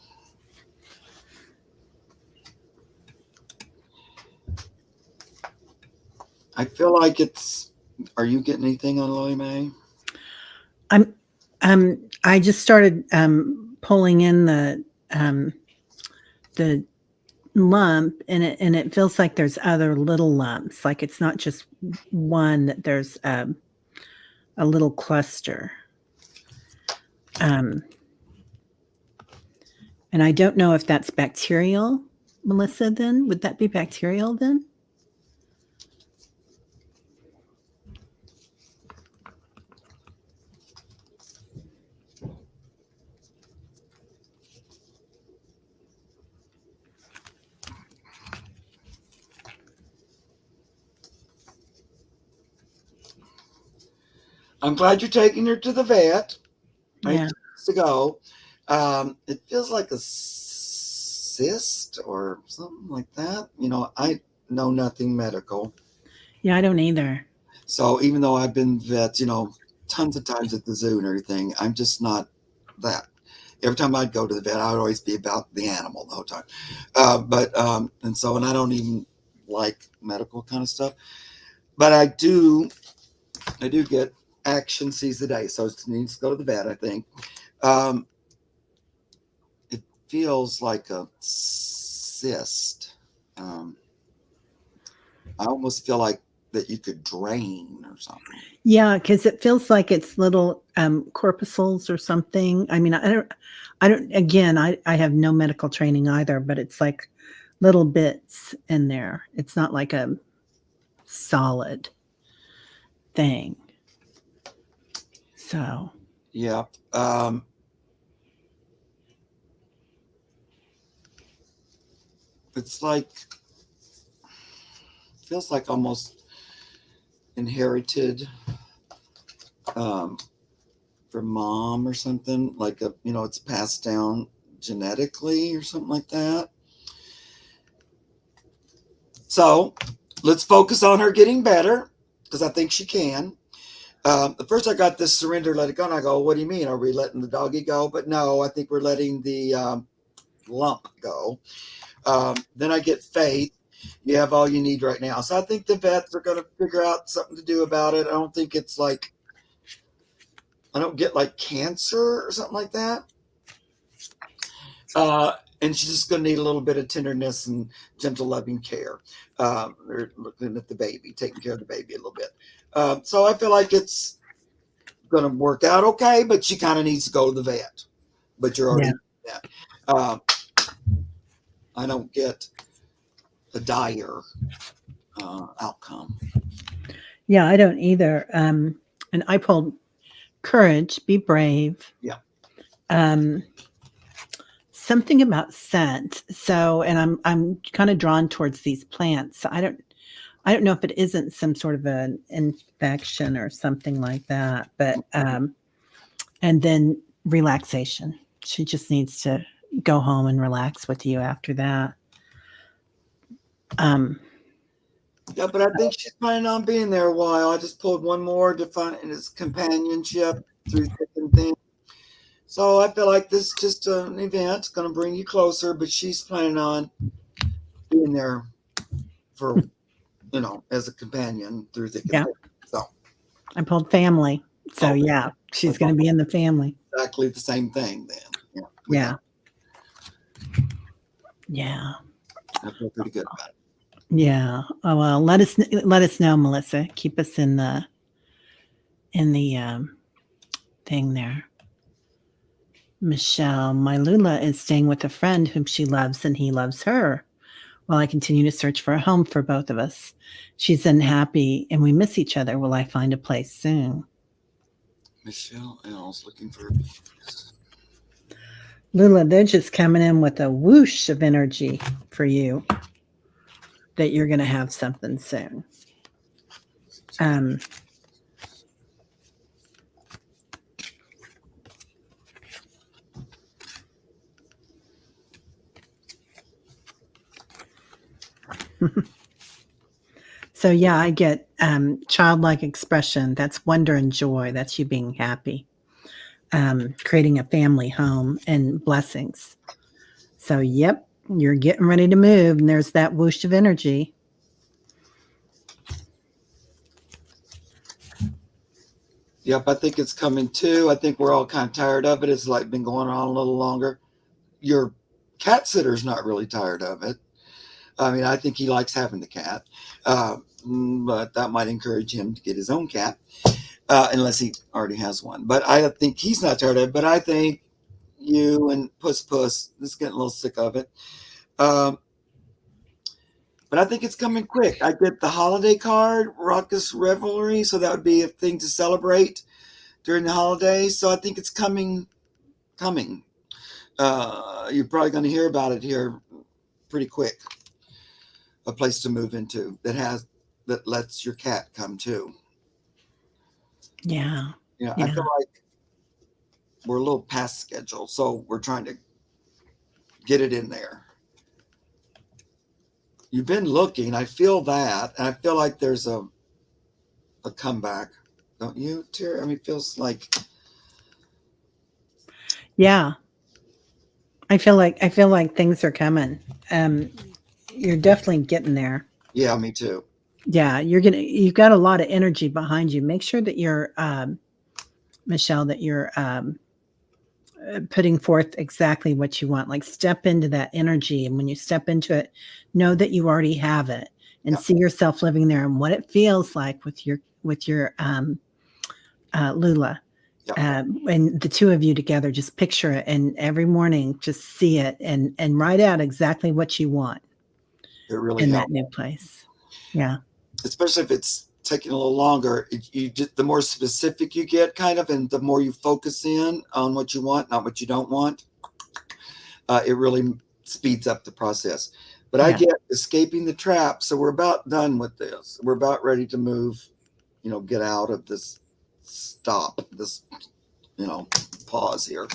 I feel like it's. Are you getting anything on Lily May? I just started pulling in the lump, and it feels like there's other little lumps. Like it's not just one. That there's a little cluster. And I don't know if that's bacterial, Melissa. Then would that be bacterial then? I'm glad you're taking her to the vet. Yeah. To go. It feels like a cyst or something like that. I know nothing medical. Yeah, I don't either. So even though I've been vet, tons of times at the zoo and everything, I'm just not that. Every time I'd go to the vet, I would always be about the animal the whole time. And I don't even like medical kind of stuff, but I do get action sees a day, so it needs to go to the vet. I think um, it feels like a cyst. Um, I almost feel like that you could drain or something. Yeah, because it feels like it's little, corpuscles or something. I mean, I don't again, I have no medical training either, but it's like little bits in there. It's not like a solid thing. So, Yeah. Um, it's like feels like almost inherited um, from mom or something. Like it's passed down genetically or something like that. So let's focus on her getting better because I think she can. At first, I got this surrender, let it go, and I go, "What do you mean? Are we letting the doggy go?" But no, I think we're letting the lump go. Then I get faith. You have all you need right now. So I think the vets are going to figure out something to do about it. I don't think it's like I don't get like cancer or something like that. Uh, and she's just going to need a little bit of tenderness and gentle, loving care. They're looking at the baby, taking care of the baby a little bit. So I feel like it's going to work out okay, but she kind of needs to go to the vet. But you're yeah. already that. Uh, I don't get a dire outcome. Yeah, I don't either. And I pulled courage, be brave. Yeah. Um, something about scent. So, and I'm kind of drawn towards these plants. So I don't know if it isn't some sort of an infection or something like that, but and then relaxation. She just needs to go home and relax with you after that. Um, Yeah, but I think she's planning on being there a while. I just pulled one more to find his companionship through thick and thin. So I feel like this is just an event going to bring you closer, but she's planning on being there for, as a companion through thick and yeah, thin. So, I pulled family. So okay, yeah, she's that's going to be in the family. exactly the same thing then. Yeah, we got Yeah. Yeah. I feel pretty good about it. Yeah. Oh well, let us know, Melissa. Keep us in the thing there. Michelle, my Lula is staying with a friend whom she loves and he loves her while I continue to search for a home for both of us. She's unhappy and we miss each other. Will I find a place soon? Michelle L's looking for. Lula, they're just coming in with a whoosh of energy for you that you're going to have something soon. Um, so, yeah, I get childlike expression. That's wonder and joy. That's you being happy, creating a family home and blessings. So, yep, you're getting ready to move, and there's that whoosh of energy. Yep, I think it's coming too. I think we're all kind of tired of it. It's like been going on a little longer. Your cat sitter's not really tired of it. I mean, I think he likes having the cat, but that might encourage him to get his own cat, unless he already has one. But I think he's not tired of it. But I think you and Puss Puss is getting a little sick of it. Um, but I think it's coming quick. I get the holiday card, Raucous Revelry, so that would be a thing to celebrate during the holidays. So I think it's coming. You're probably going to hear about it here pretty quick. A place to move into that lets your cat come too. Yeah. I feel Yeah. like we're a little past schedule, so we're trying to get it in there. You've been looking. I feel that, and I feel like there's a comeback, don't you, Terry? I mean, it feels like, Yeah, I feel like things are coming. Um, you're definitely getting there. yeah, me too. Yeah, you've got a lot of energy behind you. Make sure that you're Michelle, that you're putting forth exactly what you want. Like step into that energy, and when you step into it, know that you already have it, and Yeah, see yourself living there and what it feels like with your Lula. yeah, And the two of you together, just picture it, and every morning just see it, and write out exactly what you want it really in that helps, new place. Yeah, especially if it's taking a little longer. You just, the more specific you get, kind of, and the more you focus in on what you want, not what you don't want, it really speeds up the process. But I yeah, get escaping the trap, so we're about done with this. We're about ready to move, get out of this stop, this, you know, pause here.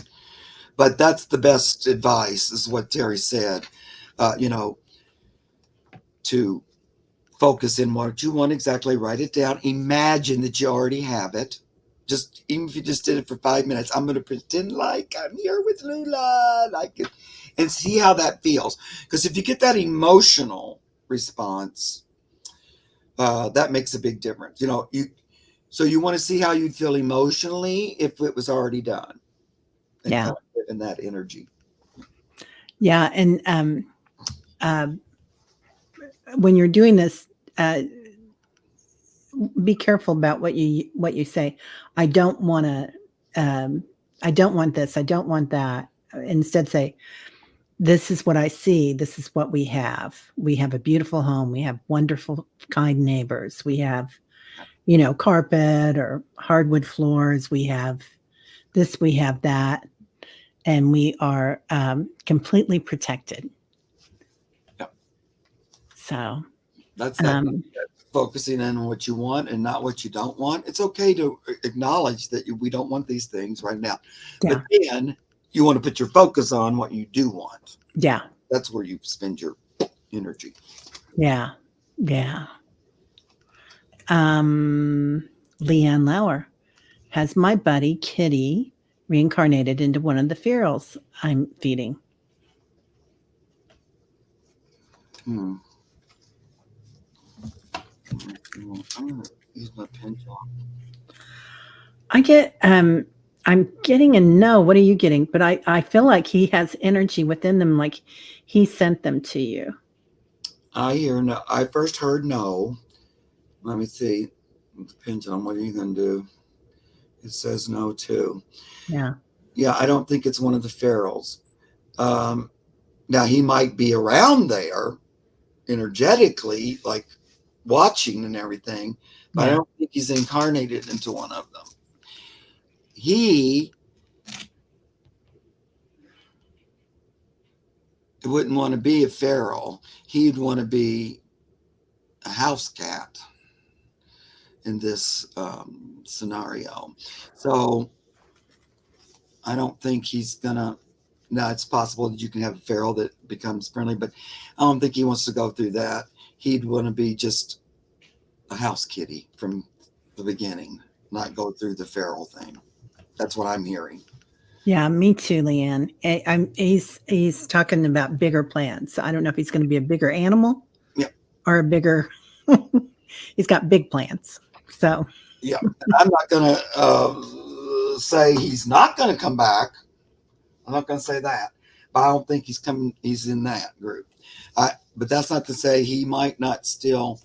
But that's the best advice, is what Terry said. You know, to focus in what you want exactly, write it down, imagine that you already have it. Just even if you just did it for 5 minutes, I'm going to pretend like I'm here with Lula, like it, and see how that feels. Because if you get that emotional response, that makes a big difference. So you want to see how you'd feel emotionally if it was already done, and yeah, kind of live in that energy. yeah. And uh, when you're doing this, uh, be careful about what you say. I don't want to. I don't want this. I don't want that. Instead, say, "This is what I see. This is what we have. We have a beautiful home. We have wonderful, kind neighbors. We have, carpet or hardwood floors. We have this. We have that, and we are completely protected." Yeah, So, that's that um, focusing in on what you want and not what you don't want. It's okay to acknowledge that we don't want these things right now, but yeah, then you want to put your focus on what you do want. yeah, That's where you spend your energy. yeah, yeah. Um, Leanne Lauer. Has my buddy Kitty reincarnated into one of the ferals I'm feeding? Hmm. I'm gonna use my pendulum. I get I'm getting a no. What are you getting? But I feel like he has energy within them, like he sent them to you. I hear no. I first heard no. Let me see. The pendulum. What are you gonna do? It says no too. Yeah. Yeah, I don't think it's one of the ferals. Um, Now he might be around there energetically, like watching and everything, but I Yeah. don't think he's incarnated into one of them. He wouldn't want to be a feral. He'd want to be a house cat in this scenario. So I don't think he's gonna. Now it's possible that you can have a feral that becomes friendly, but I don't think he wants to go through that. He'd want to be just a house kitty from the beginning, not go through the feral thing. That's what I'm hearing. Yeah, me too, Leanne. He's talking about bigger plans. So I don't know if he's going to be a bigger animal Yeah, or a bigger. He's got big plans. So yeah. I'm not gonna say he's not gonna come back. I'm not gonna say that, but I don't think he's coming. He's in that group. But that's not to say he might not still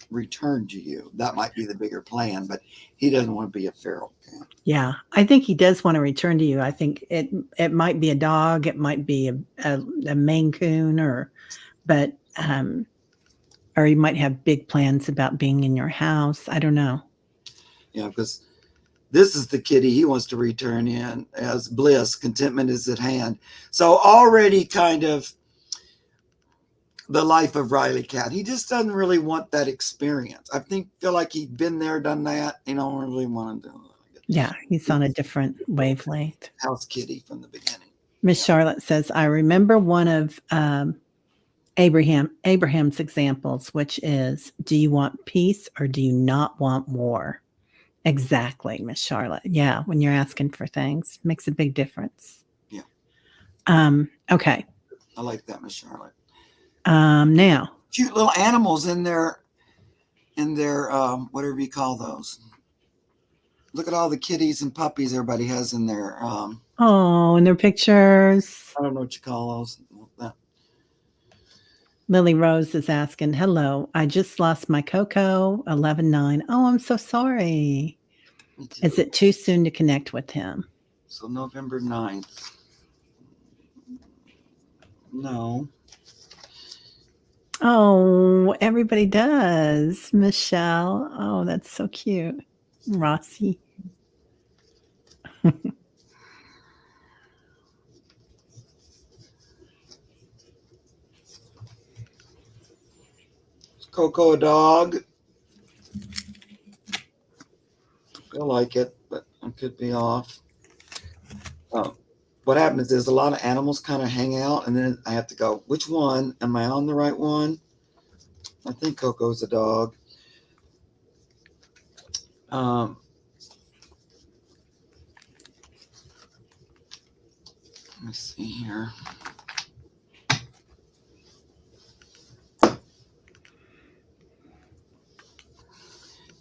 return to you. That might be the bigger plan, but he doesn't want to be a feral cat. yeah, I think he does want to return to you. I think it might be a dog, it might be a Maine Coon, but or you might have big plans about being in your house. I don't know. Because this is the kitty he wants to return in as bliss. Contentment is at hand. So already kind of the life of Riley Cat. He just doesn't really want that experience. I feel like he'd been there, done that. He don't really want to do it. Yeah, he's on a different wavelength. House kitty from the beginning. Miss Charlotte says, I remember one of Abraham's examples, which is, do you want peace or do you not want war? Exactly, Miss Charlotte. Yeah, when you're asking for things, makes a big difference. Yeah, Okay. I like that, Miss Charlotte. Now, Cute little animals in their whatever you call those. Look at all the kitties and puppies everybody has in their oh, and their pictures. I don't know what you call those. Lily Rose is asking, hello, I just lost my Coco, 11-9. Oh, I'm so sorry. Me too. Is it too soon to connect with him? So November 9th. No. Oh, everybody does. Michelle. Oh, that's so cute. Rossi. Is Coco a dog? I like it, but I could be off. What happens is a lot of animals kind of hang out, and then I have to go, which one? Am I on the right one? I think Coco's a dog. Um, let me see here.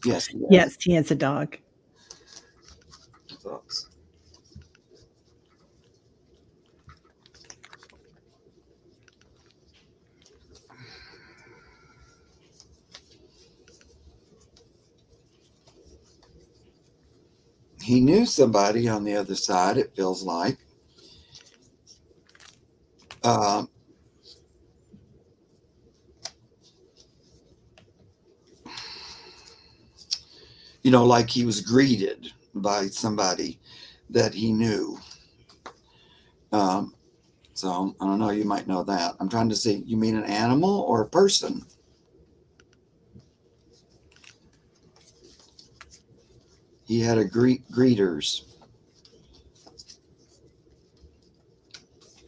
Yes, he is. Yes, he is a dog. Oops. He knew somebody on the other side, it feels like. Um, like he was greeted by somebody that he knew. So I don't know, you might know that. I'm trying to see, you mean an animal or a person? He had a greeters.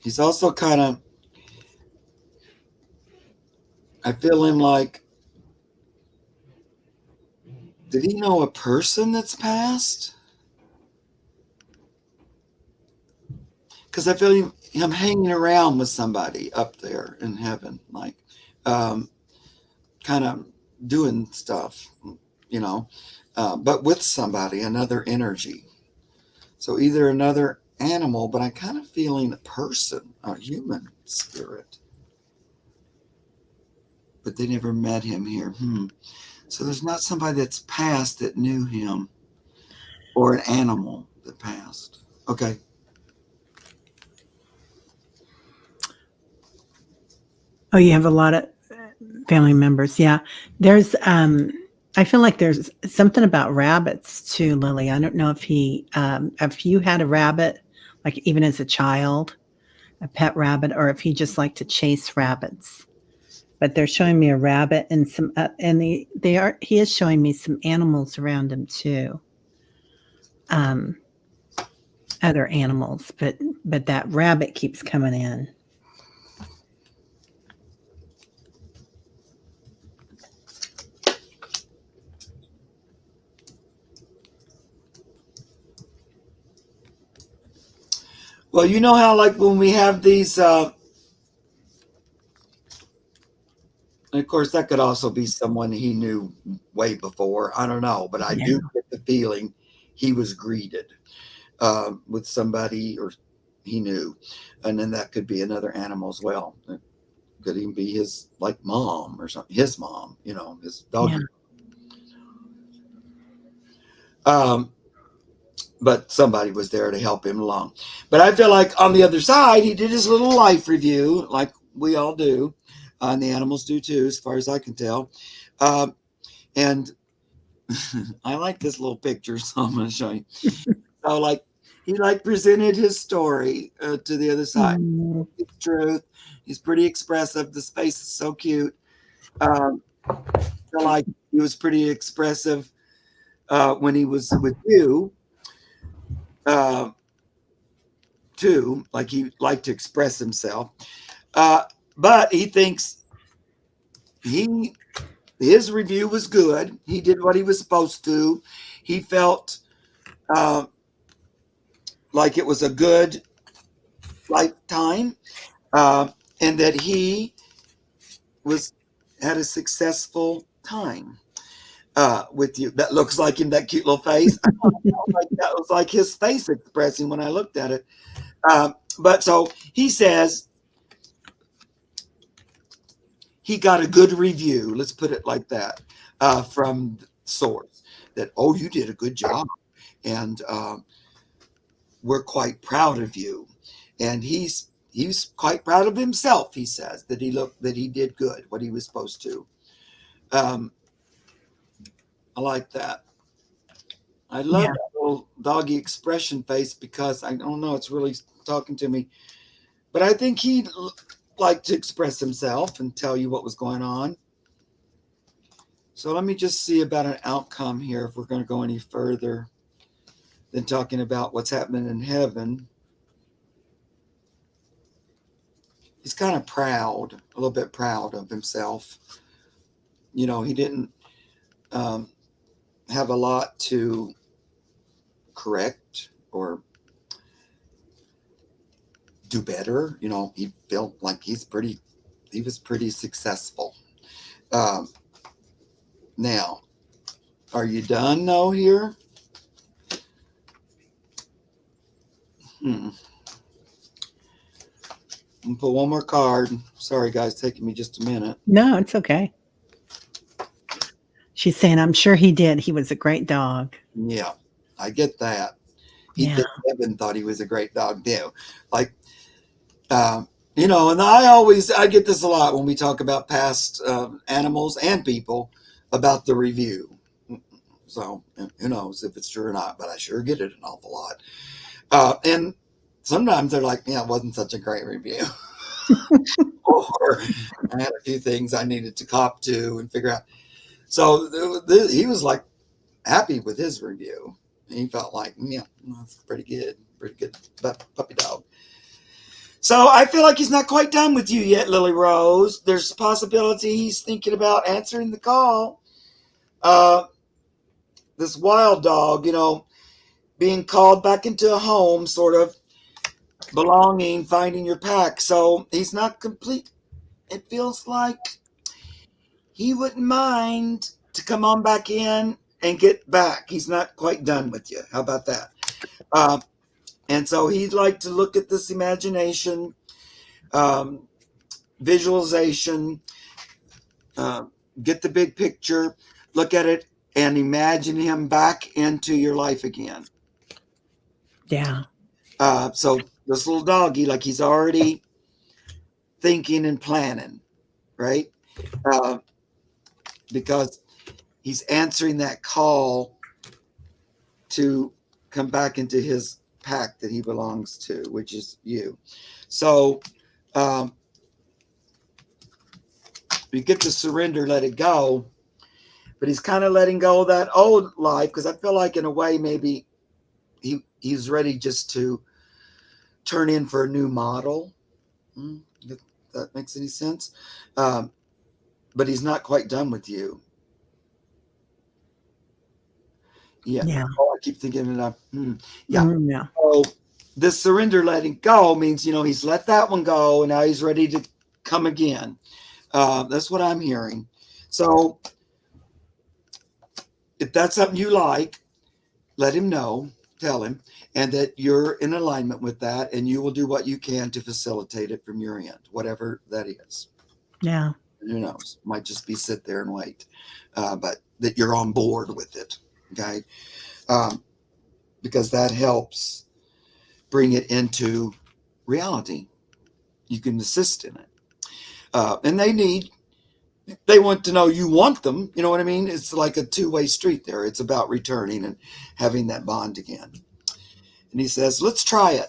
He's also kind of, I feel him like, did he know a person that's passed? Because I feel him hanging around with somebody up there in heaven, like kind of doing stuff, but with somebody, another energy. So either another animal, but I'm kind of feeling a person, a human spirit. But they never met him here. So there's not somebody that's passed that knew him, or an animal that passed. Okay. Oh, you have a lot of family members. Yeah. There's I feel like there's something about rabbits too, Lily. I don't know if you had a rabbit, like even as a child, a pet rabbit, or if he just liked to chase rabbits. But they're showing me a rabbit and some, and he is showing me some animals around him too. Um, Other animals, but that rabbit keeps coming in. Well, you know how like when we have these, and of course that could also be someone he knew way before. I don't know, but I Yeah. do get the feeling he was greeted with somebody or he knew, and then that could be another animal as well. It could even be his like mom or something. His mom, his doggy. Yeah. But somebody was there to help him along. But I feel like on the other side, he did his little life review, like we all do, and the animals do too, as far as I can tell. And I like this little picture, so I'm going to show you. So, like, he like presented his story to the other side. Mm. It's truth. He's pretty expressive. The space is so cute. Um, I feel like he was pretty expressive when he was with you. Too, like he liked to express himself. but he thinks he his review was good. He did what he was supposed to. He felt uh, like it was a good lifetime, uh, and that he was had a successful time with you. That looks like him, that cute little face. I felt like that was like his face expressing when I looked at it. But so he says he got a good review. Let's put it like that from the source. That you did a good job, and we're quite proud of you. And he's quite proud of himself. He says that he did good, what he was supposed to. Um, I like that. I love Yeah. that little doggy expression face because I don't know, it's really talking to me. But I think he'd like to express himself and tell you what was going on. So let me just see about an outcome here if we're going to go any further than talking about what's happening in heaven. He's kind of proud, a little bit proud of himself. He didn't um, have a lot to correct or do better. He felt like he was pretty successful. Um, Now, are you done though here? Hmm. I'm gonna put one more card. Sorry, guys, taking me just a minute. No, it's okay. She's saying, I'm sure he did. He was a great dog. Yeah, I get that. He Yeah. thinks Evan thought he was a great dog too. Like, um, and I get this a lot when we talk about past animals and people about the review. So who knows if it's true or not, but I sure get it an awful lot. And sometimes they're like, yeah, it wasn't such a great review. Or I had a few things I needed to cop to and figure out. So he was like happy with his review. He felt like, yeah, that's pretty good puppy dog. So I feel like he's not quite done with you yet, Lily Rose. There's a possibility he's thinking about answering the call. Uh, this wild dog, being called back into a home, sort of belonging, finding your pack. So he's not complete. It feels like he wouldn't mind to come on back in and get back. He's not quite done with you. How about that? Uh, and so he'd like to look at this imagination, um, visualization, uh, get the big picture, look at it, and imagine him back into your life again. Yeah. So this little doggy, like he's already thinking and planning, right? Uh, because he's answering that call to come back into his pack that he belongs to, which is you. So you get to surrender, let it go. But he's kind of letting go of that old life because I feel like in a way maybe he's ready just to turn in for a new model. If that makes any sense. Um, but he's not quite done with you. Yeah. Yeah. Oh, I keep thinking it. Yeah. Yeah. So this surrender, letting go means he's let that one go, and now he's ready to come again. That's what I'm hearing. So if that's something you like, let him know, tell him, and that you're in alignment with that, and you will do what you can to facilitate it from your end, whatever that is. Yeah. And who knows? Might just be sit there and wait, but that you're on board with it, okay? Um, because that helps bring it into reality. You can assist in it, and they want to know you want them. You know what I mean? It's like a two-way street there. It's about returning and having that bond again. And he says, let's try it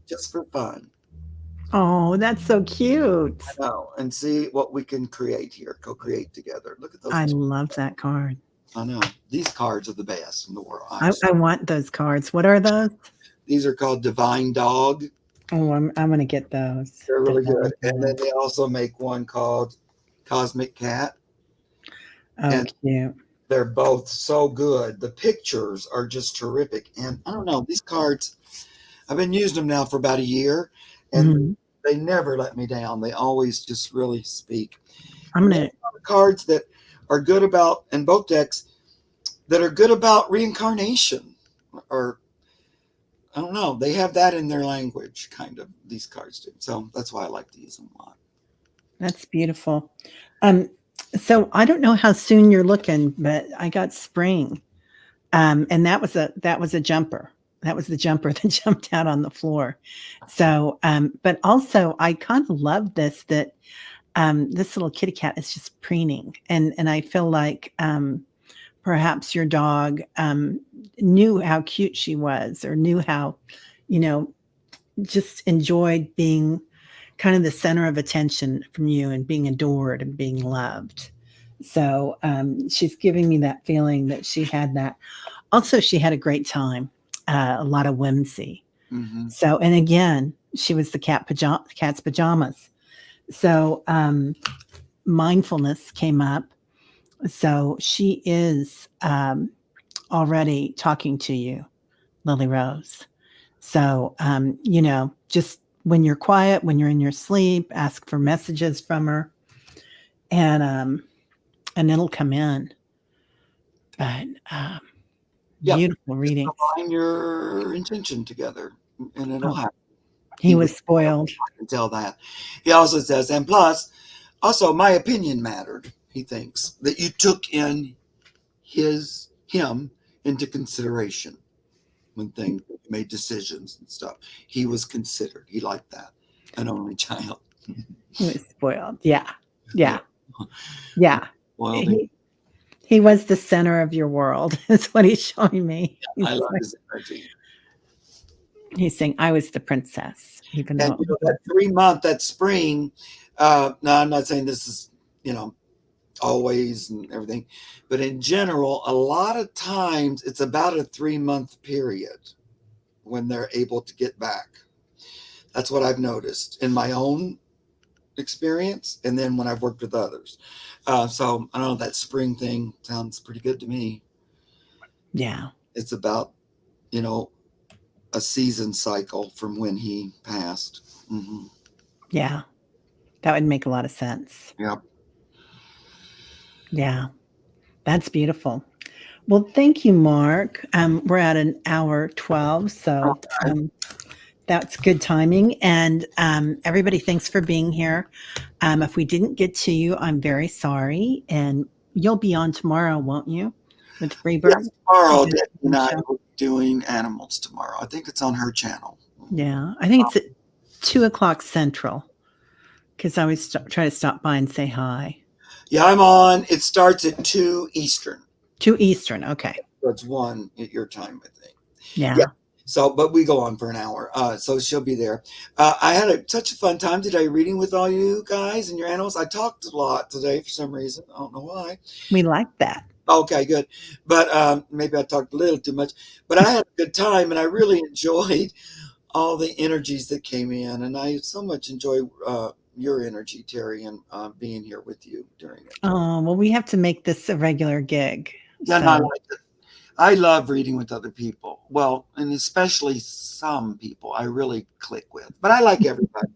just for fun. Oh, that's so cute. I know. And see what we can create here, co-create together. Look at those I two. love that card. I know. These cards are the best in the world. I want those cards. What are those? These are called Divine Dog. Oh, I'm gonna get those. They're really good. Definitely And then will. they also make one called Cosmic Cat, Oh, and cute. they're both so good. The pictures are just terrific. And I don't know, these cards, I've been using them now for about a year, and Mhm. they never let me down. They always just really speak. I'm And then gonna the cards that are good about, in both decks, that are good about reincarnation, or I don't know, they have that in their language, kind of, these cards do. So that's why I like to use them a lot. That's beautiful. Um, so I don't know how soon you're looking, but I got spring. And that was a jumper. That was the jumper that jumped out on the floor. So, but also I kind of love this that this little kitty cat is just preening, and I feel like perhaps your dog knew how cute she was, or knew how, you know, just enjoyed being kind of the center of attention from you and being adored and being loved. So she's giving me that feeling that she had that. Also, she had a great time, a lot of whimsy. Mm-hmm. So, and again, she was the cat's pajamas. So, mindfulness came up. So she is already talking to you, Lily Rose. So, just when you're quiet, when you're in your sleep, ask for messages from her, and um, and it'll come in. But Yeah, beautiful just readings. align your intention together, and it'll Oh, happen. he He was was spoiled. I can tell that. He also says, and plus, also my opinion mattered. He thinks that you took in him into consideration when things made decisions and stuff. He was considered. He liked that. An only child. He was spoiled. Yeah, Yeah. yeah, yeah. Well, He was the center of your world. Is what he's showing me. I love his energy. He's saying I was the princess, even And though it that was. 3 month, that spring, now I'm not saying this is, always and everything, but in general, a lot of times it's about a 3 month period when they're able to get back. That's what I've noticed in my own experience, and then when I've worked with others. So I don't know, that spring thing sounds pretty good to me. Yeah, It's about, you know, a season cycle from when he passed. Mm-hmm. yeah. That would make a lot of sense. Yep. Yeah, that's beautiful. Well, thank you, Mark. We're at an hour 12, so that's good timing. And everybody, thanks for being here. If we didn't get to you, I'm very sorry. And you'll be on tomorrow, won't you? With Freebird? Yes, tomorrow, The Debbie and I show? will be doing animals tomorrow. I think it's on her channel. Yeah, I think it's at 2 o'clock Central, because I always try to stop by and say hi. Yeah, I'm on. It starts at 2 Eastern. 2 Eastern. Okay. So it's 1 at your time, I think. Yeah. Yeah. So, but we go on for an hour. So she'll be there. I had such a fun time today reading with all you guys and your animals. I talked a lot today for some reason. I don't know why. We like that. Okay, good. But maybe I talked a little too much. But I had a good time, and I really enjoyed all the energies that came in. And I so much enjoy your energy, Terry, and being here with you during it. Oh, well, we have to make this a regular gig. Yeah, no, I So, like it. I love reading with other people. Well, and especially some people I really click with. But I like everybody,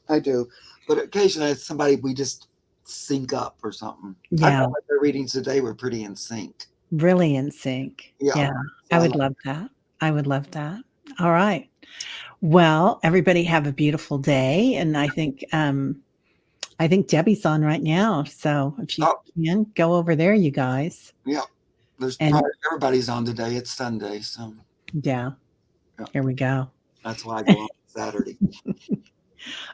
I do. But occasionally it's somebody we just sync up or something. I yeah, felt like the readings today were pretty in sync. really in sync. Yeah. Yeah, So I I would like love that. I would love that. All right. Well, everybody have a beautiful day. And I think Debbie's on right now. So if you oh can go over there, you guys. yeah. There's And probably everybody's on today. It's Sunday, so yeah, yeah. here we go. That's why I go on Saturday.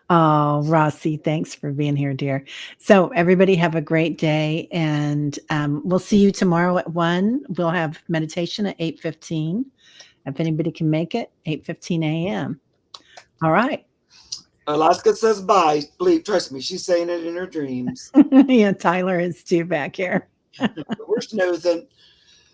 Oh, Rossi, thanks for being here, dear. So everybody have a great day, and we'll see you tomorrow at 1. We'll have meditation at 8:15. If anybody can make it, 8:15 a.m. All right. Alaska says bye. Believe, trust me, she's saying it in her dreams. Yeah, Tyler is too back here. We're snoozing.